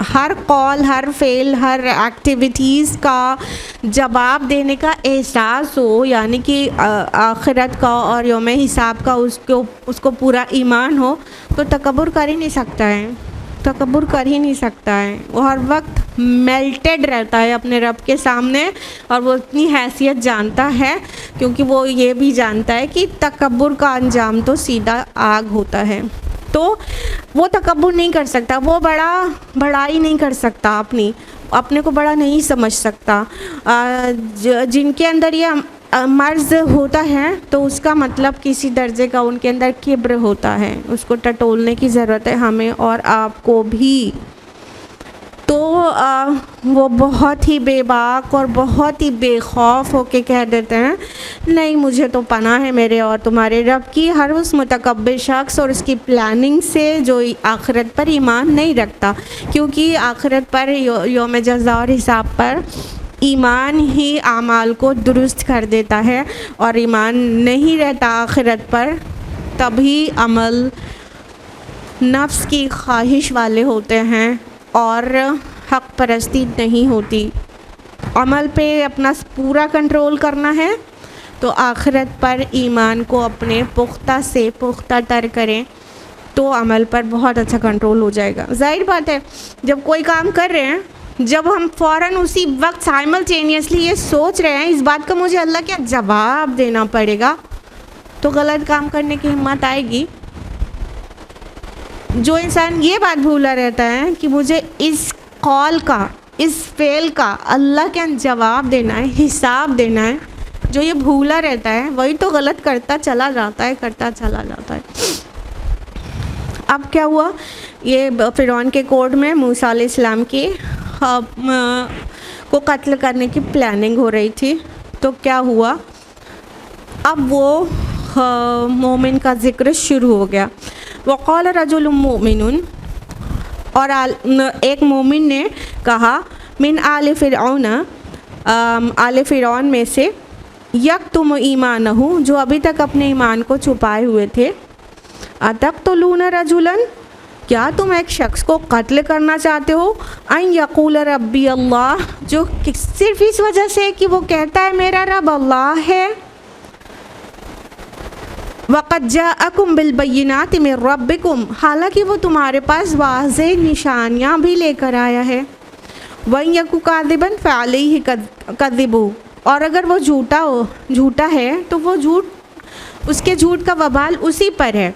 हर कॉल, हर फेल, हर एक्टिविटीज़ का जवाब देने का एहसास हो, यानी कि आखिरत का और यौम हिसाब का उसको पूरा ईमान हो, तो तकब्बुर कर ही नहीं सकता है, तकब्बुर कर ही नहीं सकता है। वो हर वक्त मेल्टेड रहता है अपने रब के सामने, और वो इतनी हैसियत जानता है क्योंकि वो ये भी जानता है कि तकब्बुर का अंजाम तो सीधा आग होता है। तो वो तकब्बुर नहीं कर सकता, वो बड़ाई नहीं कर सकता, अपने को बड़ा नहीं समझ सकता। जिनके अंदर ये मर्ज़ होता है तो उसका मतलब किसी दर्जे का उनके अंदर किब्र होता है, उसको टटोलने की ज़रूरत है हमें और आपको भी। तो वो बहुत ही बेबाक और बहुत ही बेखौफ होके कह देते हैं नहीं, मुझे तो पनाह है मेरे और तुम्हारे रब की हर उस मुतकब्बिर शख्स और उसकी प्लानिंग से जो आखिरत पर ईमान नहीं रखता, क्योंकि आखिरत पर यौम जज़ा और हिसाब पर ईमान ही आमाल को दुरुस्त कर देता है, और ईमान नहीं रहता आखिरत पर तभी अमल नफ्स की ख्वाहिश वाले होते हैं और हक़ परस्ती नहीं होती। अमल पे अपना पूरा कंट्रोल करना है तो आखिरत पर ईमान को अपने पुख्ता से पुख्ता तर करें तो अमल पर बहुत अच्छा कंट्रोल हो जाएगा। जाहिर बात है जब कोई काम कर रहे हैं, जब हम फ़ौरन उसी वक्त साइमल्टेनियसली ये सोच रहे हैं इस बात का मुझे अल्लाह क्या जवाब देना पड़ेगा, तो गलत काम करने की हिम्मत आएगी। जो इंसान ये बात भूला रहता है कि मुझे इस कॉल का इस फ़ेल का अल्लाह के जवाब देना है, हिसाब देना है। जो ये भूला रहता है वही तो गलत करता चला जाता है, करता चला जाता है। अब क्या हुआ, ये फ़िरौन के कोर्ट में मूसा अलैहिस्सलाम की को कत्ल करने की प्लानिंग हो रही थी। तो क्या हुआ, अब वो मोमिन का ज़िक्र शुरू हो गया। वक़ाल रजुलुम मोमिनुन, और एक मोमिन ने कहा, मिन आले फ़िरऔन, आले फ़िरौन में से, यक्तुम ईमानहु, जो अभी तक अपने ईमान को छुपाए हुए थे। अतक़्तुलून रजुलन, क्या तुम एक शख्स को कत्ल करना चाहते हो? अन यक़ूल रब्बी अल्लाह, जो सिर्फ इस वजह से कि वो कहता है मेरा रब अल्लाह है। वक़द जाअकुम बिल बय्यिनाति मिन रब्बिकुम, हालांकि वो तुम्हारे पास वाज़ेह निशानियाँ भी लेकर आया है। वन यकु कादिबन फ़अलैहि कज़िबु, और अगर वो झूठा है तो वो उसके झूठ का वबाल उसी पर है।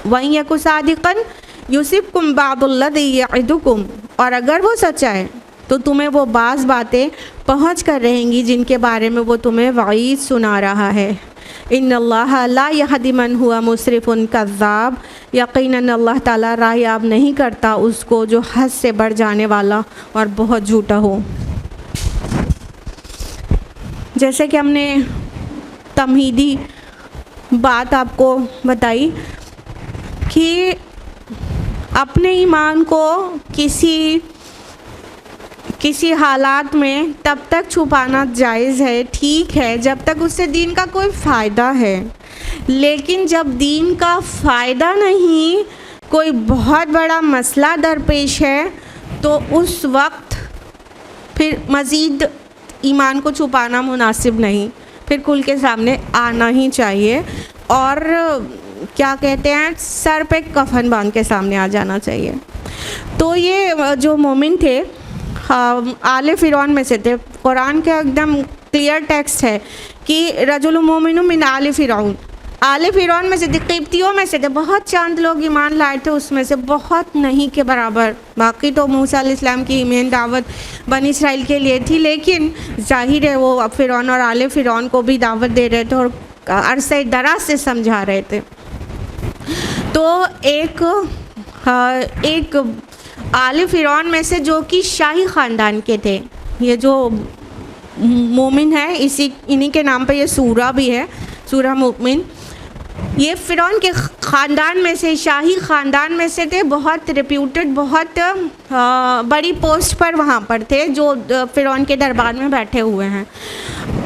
वन यकु सादिक़न युसिबकुम बादुल्लज़ी यइदुकुम, और अगर वो सच्चा है तो तुम्हें वो बाज़ बातें पहुँच कर रहेंगी जिनके बारे में वो तुम्हें वईद सुना रहा है। इन्नल्लाह ला यहदी मन हुआ मुसरिफ़ुन कज़्ज़ाब, यकीनन अल्लाह ताला राहयाब नहीं करता उसको जो हद से बढ़ जाने वाला और बहुत झूठा हो। जैसे कि हमने तमहीदी बात आपको बताई कि अपने ईमान को किसी हालात में तब तक छुपाना जायज़ है, ठीक है, जब तक उससे दीन का कोई फ़ायदा है। लेकिन जब दीन का फ़ायदा नहीं, कोई बहुत बड़ा मसला दरपेश है, तो उस वक्त फिर मज़ीद ईमान को छुपाना मुनासिब नहीं, फिर खुल के सामने आना ही चाहिए। और क्या कहते हैं, सर पे कफन बांध के सामने आ जाना चाहिए। तो ये जो मोमिन थे आले फ़िरौन में से थे। कुरान का एकदम क्लियर टेक्स्ट है कि रजुल मोमिन मिन आले फ़िरौन, आले फ़िरौन में से थे, क़िब्तियों में से थे। बहुत चंद लोग ईमान लाए थे, उसमें से बहुत नहीं के बराबर। बाकी तो मूसा अलैहिस्सलाम की मेन दावत बनी इसराइल के लिए थी, लेकिन जाहिर है वो फ़िरौन और आले फ़िरौन को भी दावत दे रहे थे और अरसे दराज से समझा रहे थे। तो एक आले फ़िरौन में से जो कि शाही ख़ानदान के थे, ये जो मोमिन है इन्हीं के नाम पे ये सूरा भी है, सूरा मोमिन। ये फ़िरौन के ख़ानदान में से, शाही ख़ानदान में से थे, बहुत रिप्यूटेड, बहुत बड़ी पोस्ट पर वहाँ पर थे, जो फ़िरौन के दरबार में बैठे हुए हैं।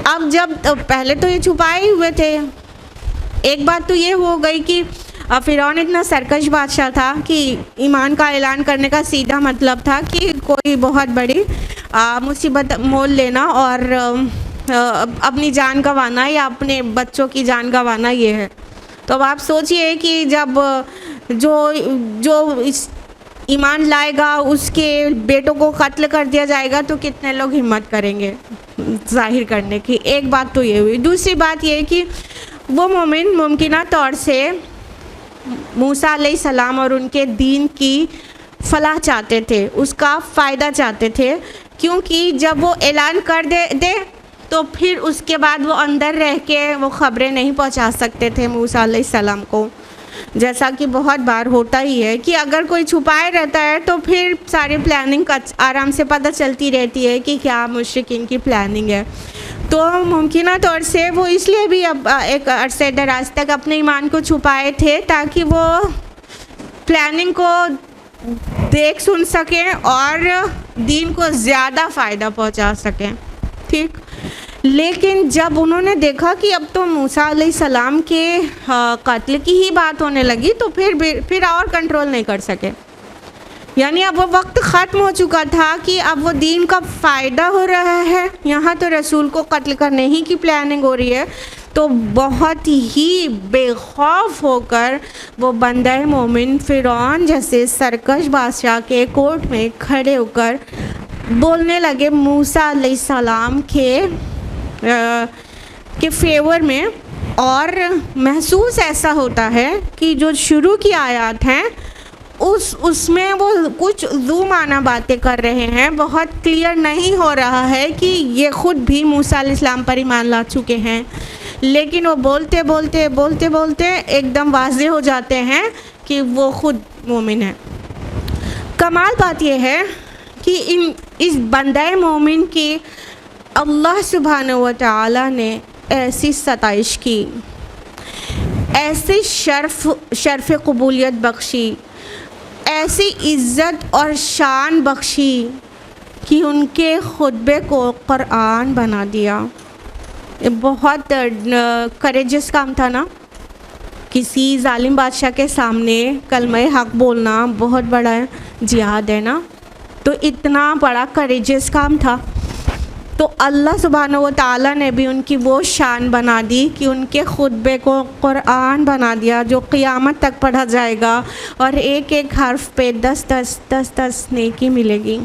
अब जब पहले तो ये छुपाए हुए थे। एक बात तो ये हो गई कि फ़िरौन इतना सरकश बादशाह था कि ईमान का ऐलान करने का सीधा मतलब था कि कोई बहुत बड़ी मुसीबत मोल लेना और अपनी जान गंवाना या अपने बच्चों की जान गंवाना ये है। तो अब आप सोचिए कि जब जो इस ईमान लाएगा उसके बेटों को कत्ल कर दिया जाएगा तो कितने लोग हिम्मत करेंगे ज़ाहिर करने की। एक बात तो ये हुई। दूसरी बात ये कि वो मोमिन मुमकिना तौर से मूसा अलैहिस्सलाम और उनके दीन की फलाह चाहते थे, उसका फ़ायदा चाहते थे, क्योंकि जब वो ऐलान कर दे तो फिर उसके बाद वो अंदर रह के वो ख़बरें नहीं पहुंचा सकते थे मूसा अलैहिस्सलाम को। जैसा कि बहुत बार होता ही है कि अगर कोई छुपाए रहता है तो फिर सारी प्लानिंग आराम से पता चलती रहती है कि क्या मुशरिकीन की प्लानिंग है। तो मुमकिना तौर से वो इसलिए भी अब एक अरसे दराज तक अपने ईमान को छुपाए थे ताकि वो प्लानिंग को देख सुन सकें और दीन को ज़्यादा फ़ायदा पहुंचा सकें, ठीक। लेकिन जब उन्होंने देखा कि अब तो मूसा अलैहिस्सलाम के कत्ल की ही बात होने लगी तो फिर और कंट्रोल नहीं कर सके। यानी अब वो वक्त ख़त्म हो चुका था कि अब वो दीन का फ़ायदा हो रहा है, यहाँ तो रसूल को कत्ल करने ही की प्लानिंग हो रही है। तो बहुत ही बेखौफ होकर वो बंदा मोमिन फ़िरौन जैसे सरकश बादशाह के कोर्ट में खड़े होकर बोलने लगे मूसा अलैहिस्सलाम के फेवर में। और महसूस ऐसा होता है कि जो शुरू की आयत हैं उसमें वो कुछ ज़ू माना बातें कर रहे हैं, बहुत क्लियर नहीं हो रहा है कि ये ख़ुद भी मूसा अलैहिस्सलाम पर ईमान ला चुके हैं, लेकिन वो बोलते बोलते बोलते बोलते एकदम वाज़ेह हो जाते हैं कि वो ख़ुद मोमिन है। कमाल बात यह है कि इस बंदे मोमिन की अल्लाह सुब्हानहू व तआला ने ऐसी सताइश की, ऐसी शर्फ़ कबूलियत बख्शी, ऐसी इज़्ज़त और शान बख्शी कि उनके खुतबे को कुरान बना दिया। ये बहुत करेजस काम था ना, किसी जालिम बादशाह के सामने कलमे हक़ बोलना बहुत बड़ा जिहाद है ना, तो इतना बड़ा करेजस काम था। तो अल्लाह सुब्हानहू व तआला ने भी उनकी वो शान बना दी कि उनके खुतबे को कुरान बना दिया, जो क़ियामत तक पढ़ा जाएगा और एक एक हर्फ पे 10 नेकी मिलेगी।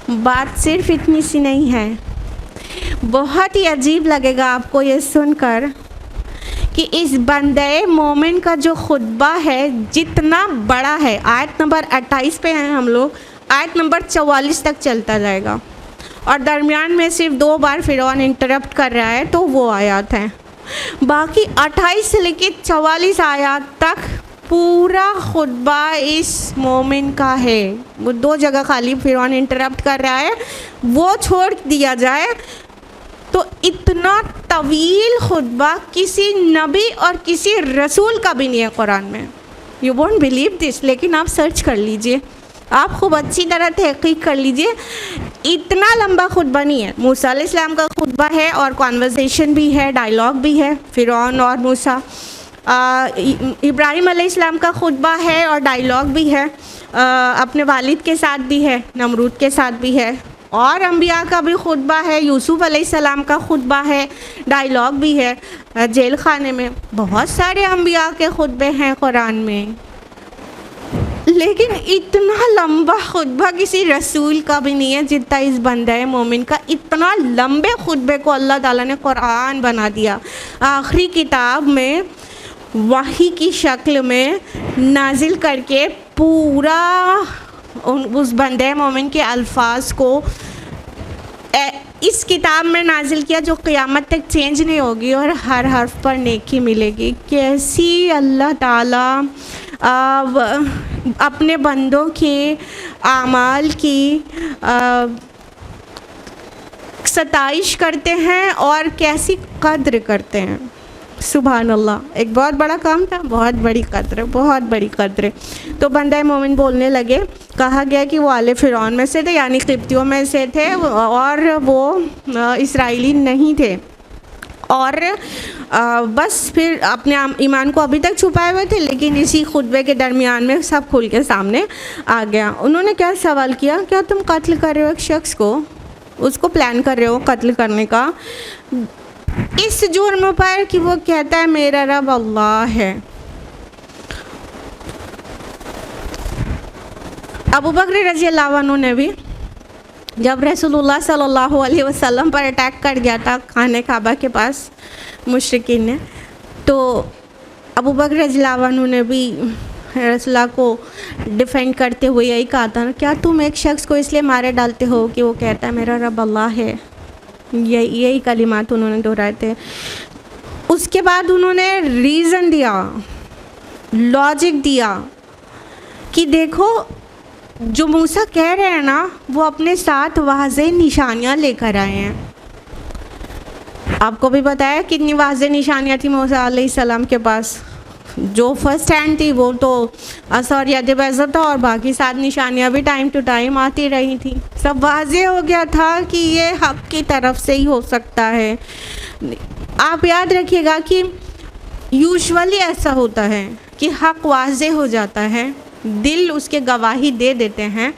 बात सिर्फ़ इतनी सी नहीं है, बहुत ही अजीब लगेगा आपको ये सुनकर कि इस बंदे मोमिन का जो खुतबा है जितना बड़ा है, आयत नंबर 28 पे हैं हम लोग, आयत नंबर 44 तक चलता जाएगा और दरमियान में सिर्फ 2 बार फ़िरौन इंटरप्ट कर रहा है, तो वो आयत हैं। बाकी 28 से लेकर 44 आयत तक पूरा खुतबा इस मोमिन का है। वो 2 जगह खाली फ़िरौन इंटरप्ट कर रहा है, वो छोड़ दिया जाए तो इतना तवील खुतबा किसी नबी और किसी रसूल का भी नहीं है कुरान में। यू वोंट बिलीव दिस, लेकिन आप सर्च कर लीजिए, आप खूब अच्छी तरह तहक़ीक़ कर लीजिए, इतना लंबा खुतबा नहीं है। मूसा अलैहिस्सलाम का खुतबा है और कॉन्वर्सेशन भी है, डायलॉग भी है फ़िरौन और मूसा। इब्राहीम अलैहिस्सलाम का खुतबा है और डायलॉग भी है, अपने वालिद के साथ भी है, नमरूद के साथ भी है, और अम्बिया का भी खुतबा है, यूसुफ अलैहिस्सलाम का खुतबा है, डायलॉग भी है जेल खाने में। बहुत सारे अम्बिया के खुतबे हैं कुरान में, लेकिन इतना लंबा खुतबा किसी रसूल का भी नहीं है जितना इस बंदे मोमिन का। इतना लंबे खुतबे को अल्लाह ताला ने कुरान बना दिया, आखिरी किताब में वही की शक्ल में नाजिल करके पूरा उस बंदे मोमिन के अल्फाज को इस किताब में नाजिल किया जो क़ियामत तक चेंज नहीं होगी और हर हर्फ पर नेकी मिलेगी। कैसी अल्लाह ताला अपने बंदों के आमाल की सताइश करते हैं और कैसी कद्र करते हैं। सुभान अल्लाह, एक बहुत बड़ा काम था, बहुत बड़ी कद्र, बहुत बड़ी कद्र। तो बंदा मोमिन बोलने लगे, कहा गया कि वो आले फ़िरौन में से थे, यानी क़िब्तियों में से थे, और वो इसराइली नहीं थे, और बस फिर अपने ईमान को अभी तक छुपाए हुए थे, लेकिन इसी खुतबे के दरमियान में सब खुल के सामने आ गया। उन्होंने क्या सवाल किया, क्या तुम कत्ल कर रहे हो एक शख्स को, उसको प्लान कर रहे हो कत्ल करने का, इस जुर्म पर कि वो कहता है मेरा रब अल्लाह है। अबू बकर रज़ियल्लाहु अन्हु ने भी जब रसूलुल्लाह सल्लल्लाहु अलैहि वसल्लम पर अटैक कर गया था खाने काबा के पास मुशरिकीन ने, तो अबू बकर रज़ियल्लाहु अन्हु ने भी रसूलुल्लाह को डिफेंड करते हुए यही कहा था, क्या तुम एक शख्स को इसलिए मारे डालते हो कि वो कहता है मेरा रब अल्लाह है। यही कलिमात उन्होंने दोहराए थे। उसके बाद उन्होंने रीज़न दिया, लॉजिक दिया कि देखो जो मूसा कह रहे हैं ना, वो अपने साथ वाज़ेह निशानियाँ लेकर आए हैं। आपको भी बताया कितनी वाज़ेह निशानियाँ थी मूसा अलैहिस्सलाम के पास। जो फर्स्ट हैंड थी वो तो असर याद बेज़र था, और बाकी 7 निशानियाँ भी टाइम टू टाइम आती रही थी। सब वाज़ेह हो गया था कि ये हक़ की तरफ से ही हो सकता है। आप याद रखिएगा कि यूजुअली ऐसा होता है कि हक़ वाज़ेह हो जाता है, दिल उसके गवाही दे देते हैं,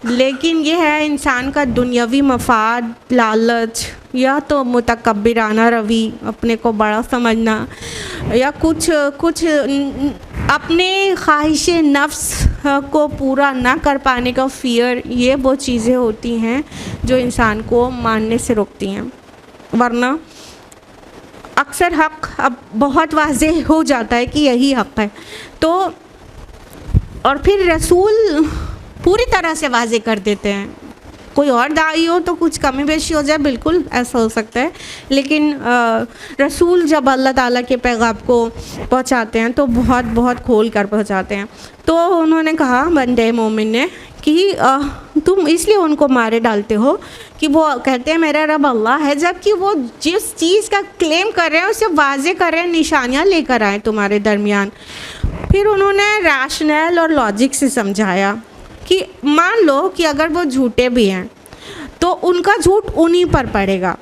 लेकिन ये है इंसान का दुनियावी मफाद, लालच, या तो मुतकब्बिराना रवि, अपने को बड़ा समझना, या कुछ अपने ख्वाहिश नफ्स को पूरा ना कर पाने का फ़ियर। ये वो चीज़ें होती हैं जो इंसान को मानने से रोकती हैं, वरना अक्सर हक़ अब बहुत वाज़ेह हो जाता है कि यही हक़ है। तो और फिर रसूल पूरी तरह से वाज़े कर देते हैं। कोई और दाई हो तो कुछ कमी बेशी हो जाए, बिल्कुल ऐसा हो सकता है, लेकिन रसूल जब अल्लाह ताला के पैगाम को पहुंचाते हैं तो बहुत बहुत खोल कर पहुंचाते हैं। तो उन्होंने कहा बंदे मोमिन ने कि तुम इसलिए उनको मारे डालते हो कि वो कहते हैं मेरा रब अल्लाह है, जबकि वो जिस चीज़ का क्लेम कर रहे हैं उसे वाज़े कर रहे हैं, निशानियाँ लेकर आए तुम्हारे दरमियान। फिर उन्होंने रैशनल और लॉजिक से समझाया कि मान लो कि अगर वो झूठे भी हैं तो उनका झूठ उन्हीं पर पड़ेगा।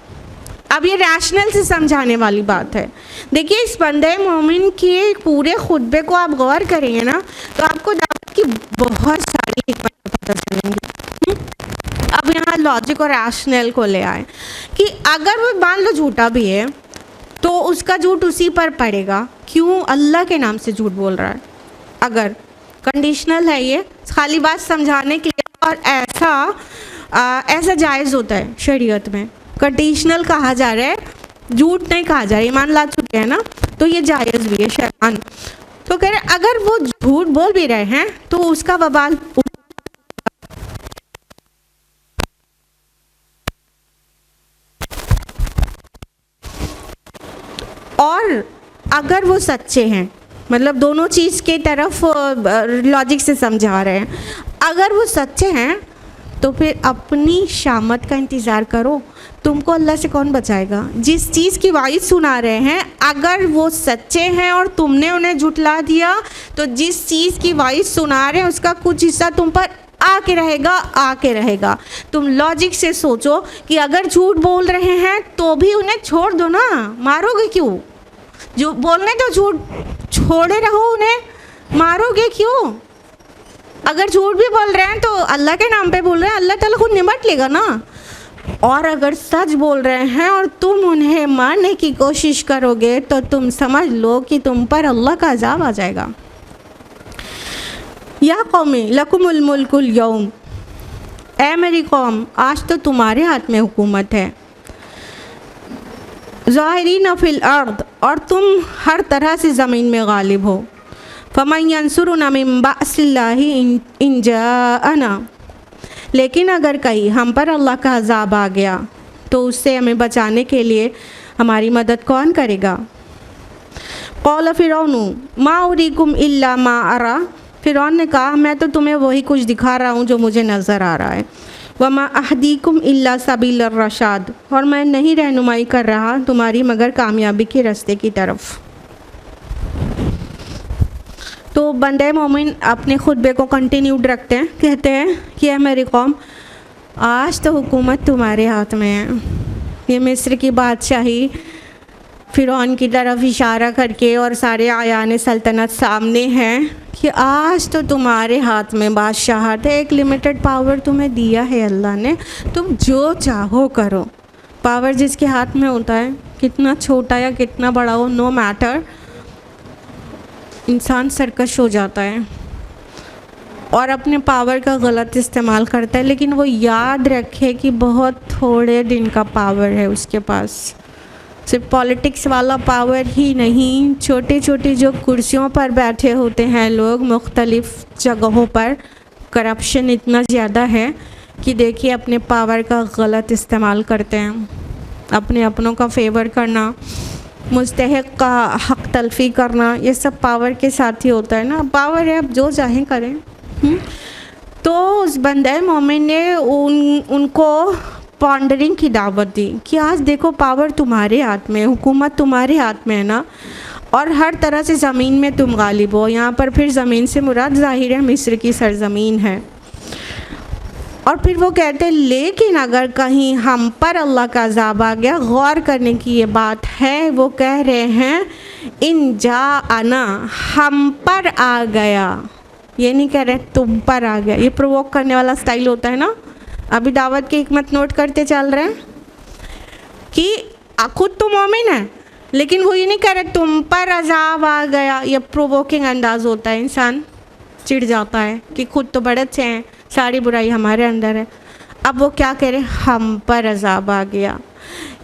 अब ये रैशनल से समझाने वाली बात है। देखिए, इस बंदे मोमिन के पूरे खुतबे को आप गौर करेंगे ना तो आपको दावत की बहुत सारी हिकमत पता चलेंगी। अब यहाँ लॉजिक और रैशनल को ले आए कि अगर वो मान लो झूठा भी है तो उसका झूठ उसी पर पड़ेगा। क्यों? अल्लाह के नाम से झूठ बोल रहा है। अगर कंडीशनल है ये, खाली बात समझाने के लिए, और ऐसा जायज़ होता है शरीयत में। कंडीशनल कहा जा रहा है, झूठ नहीं कहा जा रहा है। ईमान ला चुके हैं ना, तो ये जायज़ भी है शरअन। तो कह रहे अगर वो झूठ बोल भी रहे हैं तो उसका वबाल, और अगर वो सच्चे हैं, मतलब दोनों चीज़ के तरफ लॉजिक से समझा रहे हैं, अगर वो सच्चे हैं तो फिर अपनी शामत का इंतज़ार करो। तुमको अल्लाह से कौन बचाएगा? जिस चीज़ की वाइज सुना रहे हैं, अगर वो सच्चे हैं और तुमने उन्हें झुठला दिया तो जिस चीज़ की वाइज सुना रहे हैं उसका कुछ हिस्सा तुम पर आके रहेगा। तुम लॉजिक से सोचो कि अगर झूठ बोल रहे हैं तो भी उन्हें छोड़ दो ना, मारोगे क्यों? जो बोलने तो झूठ छोड़े रहो, उन्हें मारोगे क्यों? अगर झूठ भी बोल रहे हैं तो अल्लाह के नाम पे बोल रहे हैं, अल्लाह ताला खुद निपट लेगा ना। और अगर सच बोल रहे हैं और तुम उन्हें मारने की कोशिश करोगे तो तुम समझ लो कि तुम पर अल्लाह का अज़ाब आ जाएगा। या कौमी लकुमुल मुल्कुल यौम, ऐ मेरी कौम आज तो तुम्हारे हाथ में हुकूमत है। ज़ाहिरीन फिल अर्द, और तुम हर तरह से ज़मीन में गालिब हो। फमन यंसुरुना मिन बासिल्लाहि इन जाअना, लेकिन अगर कहीं हम पर अल्लाह का अज़ाब आ गया तो उससे हमें बचाने के लिए हमारी मदद कौन करेगा? क़ौल फ़िरऔनु मा उरीकुम इल्ला मा अरा, फ़िरौन ने कहा मैं तो तुम्हें वही कुछ दिखा रहा हूँ जो मुझे नज़र आ रहा है। वमा अहदीकुम इल्ला सबील रशाद, और मैं नहीं रहनुमाई कर रहा तुम्हारी मगर कामयाबी के रास्ते की तरफ। तो बंदे मोमिन अपने खुतबे को कंटिन्यूड रखते हैं, कहते हैं कि है मेरी कौम आज तो हुकूमत तुम्हारे हाथ में है। ये मिस्र की बादशाही फ़िरौन की तरफ इशारा करके और सारे आयान सल्तनत सामने हैं कि आज तो तुम्हारे हाथ में बादशाहत है। एक लिमिटेड पावर तुम्हें दिया है अल्लाह ने, तुम जो चाहो करो। पावर जिसके हाथ में होता है, कितना छोटा या कितना बड़ा हो, नो मैटर, इंसान सरकश हो जाता है और अपने पावर का गलत इस्तेमाल करता है। लेकिन वो याद रखे कि बहुत थोड़े दिन का पावर है उसके पास। सिर्फ पॉलिटिक्स वाला पावर ही नहीं, छोटे छोटे जो कुर्सियों पर बैठे होते हैं लोग मुख्तलिफ़ जगहों पर, करप्शन इतना ज़्यादा है कि देखिए अपने पावर का गलत इस्तेमाल करते हैं। अपने अपनों का फेवर करना, मुस्तहिक का हक़ तलफ़ी करना, ये सब पावर के साथ ही होता है ना। पावर है, अब जो चाहें करें। तो उस बंदे मोमिन ने उनको पॉन्डरिंग की दावत दी कि आज देखो पावर तुम्हारे हाथ में, हुकूमत तुम्हारे हाथ में है ना, और हर तरह से ज़मीन में तुम गालिब हो। यहाँ पर फिर ज़मीन से मुराद ज़ाहिर है मिस्र की सरज़मीन है। और फिर वो कहते हैं लेकिन अगर कहीं हम पर अल्लाह का अज़ाब आ गया, गौर करने की ये बात है, वो कह रहे हैं इन जा आना, हम पर आ गया, ये नहीं कह रहे तुम पर आ गया। ये प्रोवोक करने वाला स्टाइल होता है ना। अभी दावत की हिकमत नोट करते चल रहे हैं कि खुद तो मोमिन है लेकिन वो ये नहीं कह रहे तुम पर अज़ाब आ गया। ये प्रोवोकिंग अंदाज होता है, इंसान चिढ़ जाता है कि खुद तो बड़े अच्छे हैं, सारी बुराई हमारे अंदर है। अब वो क्या कह रहे, हम पर अज़ाब आ गया।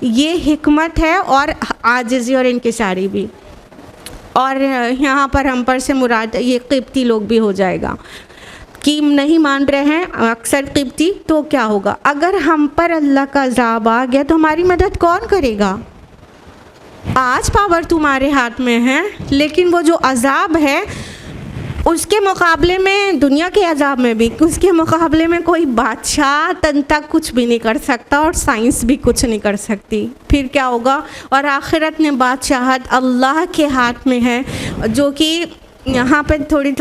ये हिकमत है और आजिज़ी और इनकी सारी भी। और यहाँ पर हम पर से मुराद ये क़िब्ती लोग भी हो जाएगा कि नहीं मान रहे हैं अक्सर क़िब्ती, तो क्या होगा? अगर हम पर अल्लाह का अज़ाब आ गया तो हमारी मदद कौन करेगा? आज पावर तुम्हारे हाथ में है, लेकिन वो जो अज़ाब है उसके मुकाबले में, दुनिया के अज़ाब में भी, उसके मुकाबले में कोई बादशाह तंता कुछ भी नहीं कर सकता और साइंस भी कुछ नहीं कर सकती। फिर क्या होगा? और आखिरत में बादशाहत अल्लाह के हाथ में है, जो कि यहाँ पे थोड़ी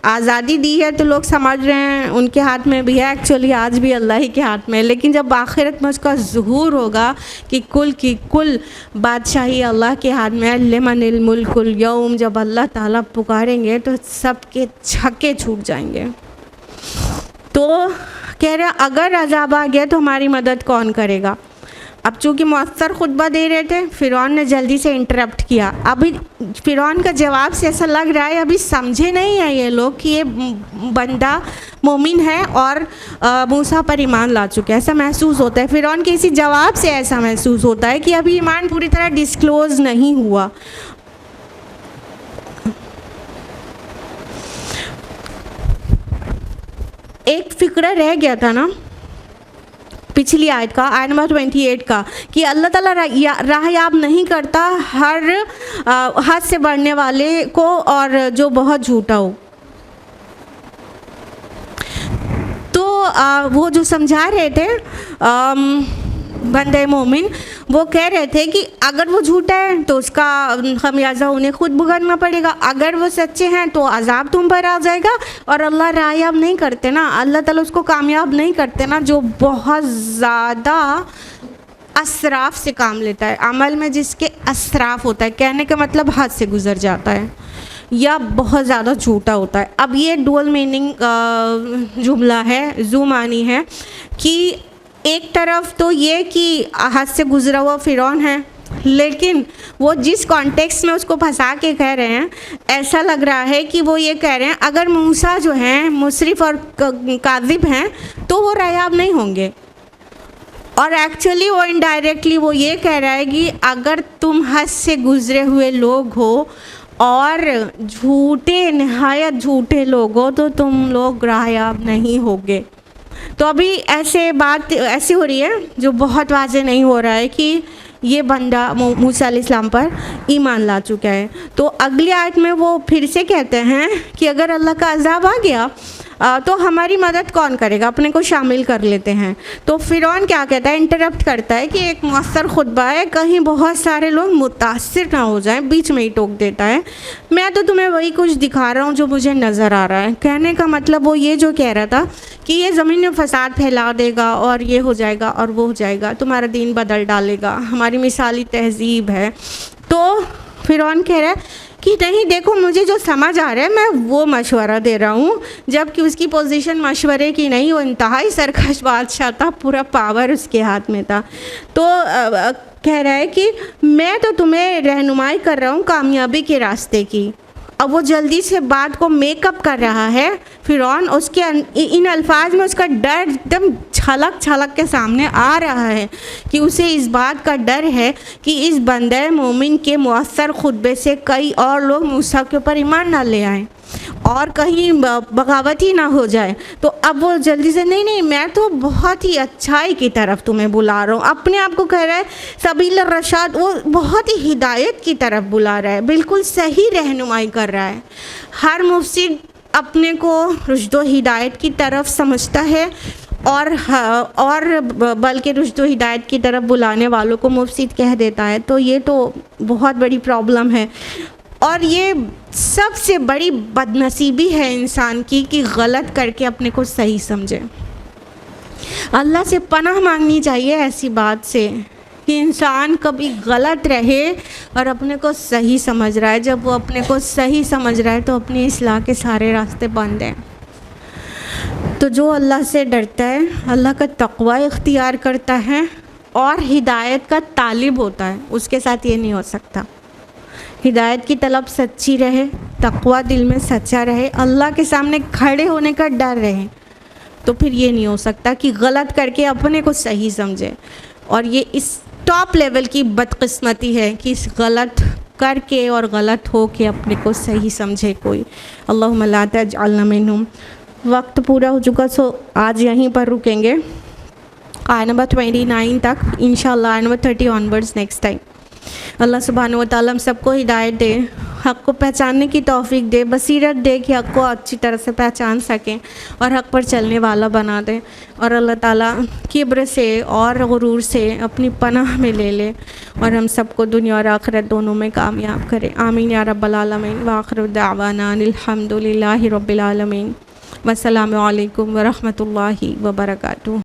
आज़ादी दी है तो लोग समझ रहे हैं उनके हाथ में भी है, एक्चुअली आज भी अल्लाह ही के हाथ में है। लेकिन जब आखिरत में उसका ज़ुहूर होगा कि कुल की कुल बादशाही अल्लाह के हाथ में है, लिमनिल मुल्कुल यौम, जब अल्लाह ताला पुकारेंगे तो सबके छक्के छूट जाएंगे। तो कह रहे अगर अज़ाब आ गया तो हमारी मदद कौन करेगा? अब चूँकि मुअत्तर खुतबा दे रहे थे, फ़िरौन ने जल्दी से इंटरप्ट किया। अभी फ़िरौन का जवाब से ऐसा लग रहा है अभी समझे नहीं है ये लोग कि ये बंदा मोमिन है और मूसा पर ईमान ला चुके हैं, ऐसा महसूस होता है। फ़िरौन के इसी जवाब से ऐसा महसूस होता है कि अभी ईमान पूरी तरह डिस्क्लोज़ नहीं हुआ। एक फ़िक्रा रह गया था ना पिछली आयत का, आयत नंबर 28 का, कि अल्लाह ताला राहयाब नहीं करता हर हद से बढ़ने वाले को और जो बहुत झूठा हो। तो वो जो समझा रहे थे बंदे मोमिन, वो कह रहे थे कि अगर वो झूठा है तो उसका खमियाजा उन्हें खुद भुगतना पड़ेगा, अगर वो सच्चे हैं तो अजाब तुम पर आ जाएगा। और अल्लाह रायाब नहीं करते ना, अल्लाह ताला उसको कामयाब नहीं करते ना जो बहुत ज़्यादा असराफ से काम लेता है, अमल में जिसके असराफ होता है, कहने का मतलब हद से गुज़र जाता है या बहुत ज़्यादा झूठा होता है। अब ये डुअल मीनिंग जुमला है, ज़ू मानी है कि एक तरफ तो ये कि हद से गुज़रा हुआ फ़िरौन है, लेकिन वो जिस कॉन्टेक्स्ट में उसको फंसा के कह रहे हैं, ऐसा लग रहा है कि वो ये कह रहे हैं अगर मूसा जो हैं मुसरिफ और काज़िब हैं तो वो रायाब नहीं होंगे। और एक्चुअली वो इनडायरेक्टली वो ये कह रहा है कि अगर तुम हद से गुज़रे हुए लोग हो और झूठे, नहायत झूठे लोग हो, तो तुम लोग रायाब नहीं होगे। तो अभी ऐसे बात ऐसी हो रही है जो बहुत वाज़े नहीं हो रहा है कि ये बंदा मूसा अलैहिस्सलाम पर ईमान ला चुका है। तो अगली आयत में वो फिर से कहते हैं कि अगर अल्लाह का अज़ाब आ गया तो हमारी मदद कौन करेगा, अपने को शामिल कर लेते हैं। तो फ़िरौन क्या कहता है, इंटरप्ट करता है कि एक मुअस्सर खुतबा है, कहीं बहुत सारे लोग मुतासिर ना हो जाएं, बीच में ही टोक देता है, मैं तो तुम्हें वही कुछ दिखा रहा हूँ जो मुझे नज़र आ रहा है। कहने का मतलब वो ये जो कह रहा था कि ये ज़मीन में फ़साद फैला देगा और ये हो जाएगा और वो हो जाएगा, तुम्हारा दीन बदल डालेगा, हमारी मिसाली तहज़ीब है। तो फ़िरौन कह रहा है कि नहीं, देखो मुझे जो समझ आ रहा है मैं वो मशवरा दे रहा हूँ, जबकि उसकी पोजीशन मशवरे की नहीं, वो इंतहाई सरकश बादशाह था, पूरा पावर उसके हाथ में था। तो कह रहा है कि मैं तो तुम्हें रहनुमाई कर रहा हूँ कामयाबी के रास्ते की। अब वो जल्दी से बात को मेकअप कर रहा है फ़िरौन, उसके इन अल्फाज में उसका डर एकदम छलक के सामने आ रहा है कि उसे इस बात का डर है कि इस बंदे मोमिन के मुअस्सर खुतबे से कई और लोग मूसा के ऊपर ईमान ना ले आएँ और कहीं बगावत ही ना हो जाए। तो अब वो जल्दी से नहीं, मैं तो बहुत ही अच्छाई की तरफ तुम्हें बुला रहा हूँ, अपने आप को कह रहा है सबील रशाद, वो बहुत ही हिदायत की तरफ बुला रहा है, बिल्कुल सही रहनुमाई कर रहा है। हर मुफसिद अपने को रुश्द व हिदायत की तरफ समझता है और बल्कि रुश्द व हिदायत की तरफ बुलाने वालों को मुफसिद कह देता है। तो ये तो बहुत बड़ी प्रॉब्लम है और ये सबसे बड़ी बदनसीबी है इंसान की कि गलत करके अपने को सही समझे। अल्लाह से पनाह मांगनी चाहिए ऐसी बात से कि इंसान कभी गलत रहे और अपने को सही समझ रहा है। जब वो अपने को सही समझ रहा है तो अपनी इस्लाह के सारे रास्ते बंद हैं। तो जो अल्लाह से डरता है, अल्लाह का तक़वा इख्तियार करता है और हिदायत का तालिब होता है, उसके साथ ये नहीं हो सकता। हिदायत की तलब सच्ची रहे, तक़वा दिल में सच्चा रहे, अल्लाह के सामने खड़े होने का डर रहे, तो फिर ये नहीं हो सकता कि गलत करके अपने को सही समझे। और ये इस टॉप लेवल की बदकिस्मती है कि इस गलत करके और गलत हो के अपने को सही समझे कोई। अल्लाहुम्मा ला तजअलना मिनहुम। वक्त पूरा हो चुका, सो आज यहीं पर रुकेंगे। आयत नंबर 29 तक, इंशाअल्लाह आयत नंबर 30 ऑनवर्ड्स नेक्स्ट टाइम। अल्लाह सुब्हानहू व तआला हम सबको हिदायत दे, हक़ को पहचानने की तौफ़ीक दे, बसीरत दे कि हक़ को अच्छी तरह से पहचान सकें और हक़ पर चलने वाला बना दे। और अल्लाह ताला किब्र से और गुरूर से अपनी पनाह में ले ले और हम सबको दुनिया और आखिरत दोनों में कामयाब करे। आमीन या रब्बल आलमीन। व आखिरु दावाना अनिल हम्दुलिल्लाहि रब्बिल आलमीन। वस्सलामु अलैकुम व रहमतुल्लाहि व बरकातुहू।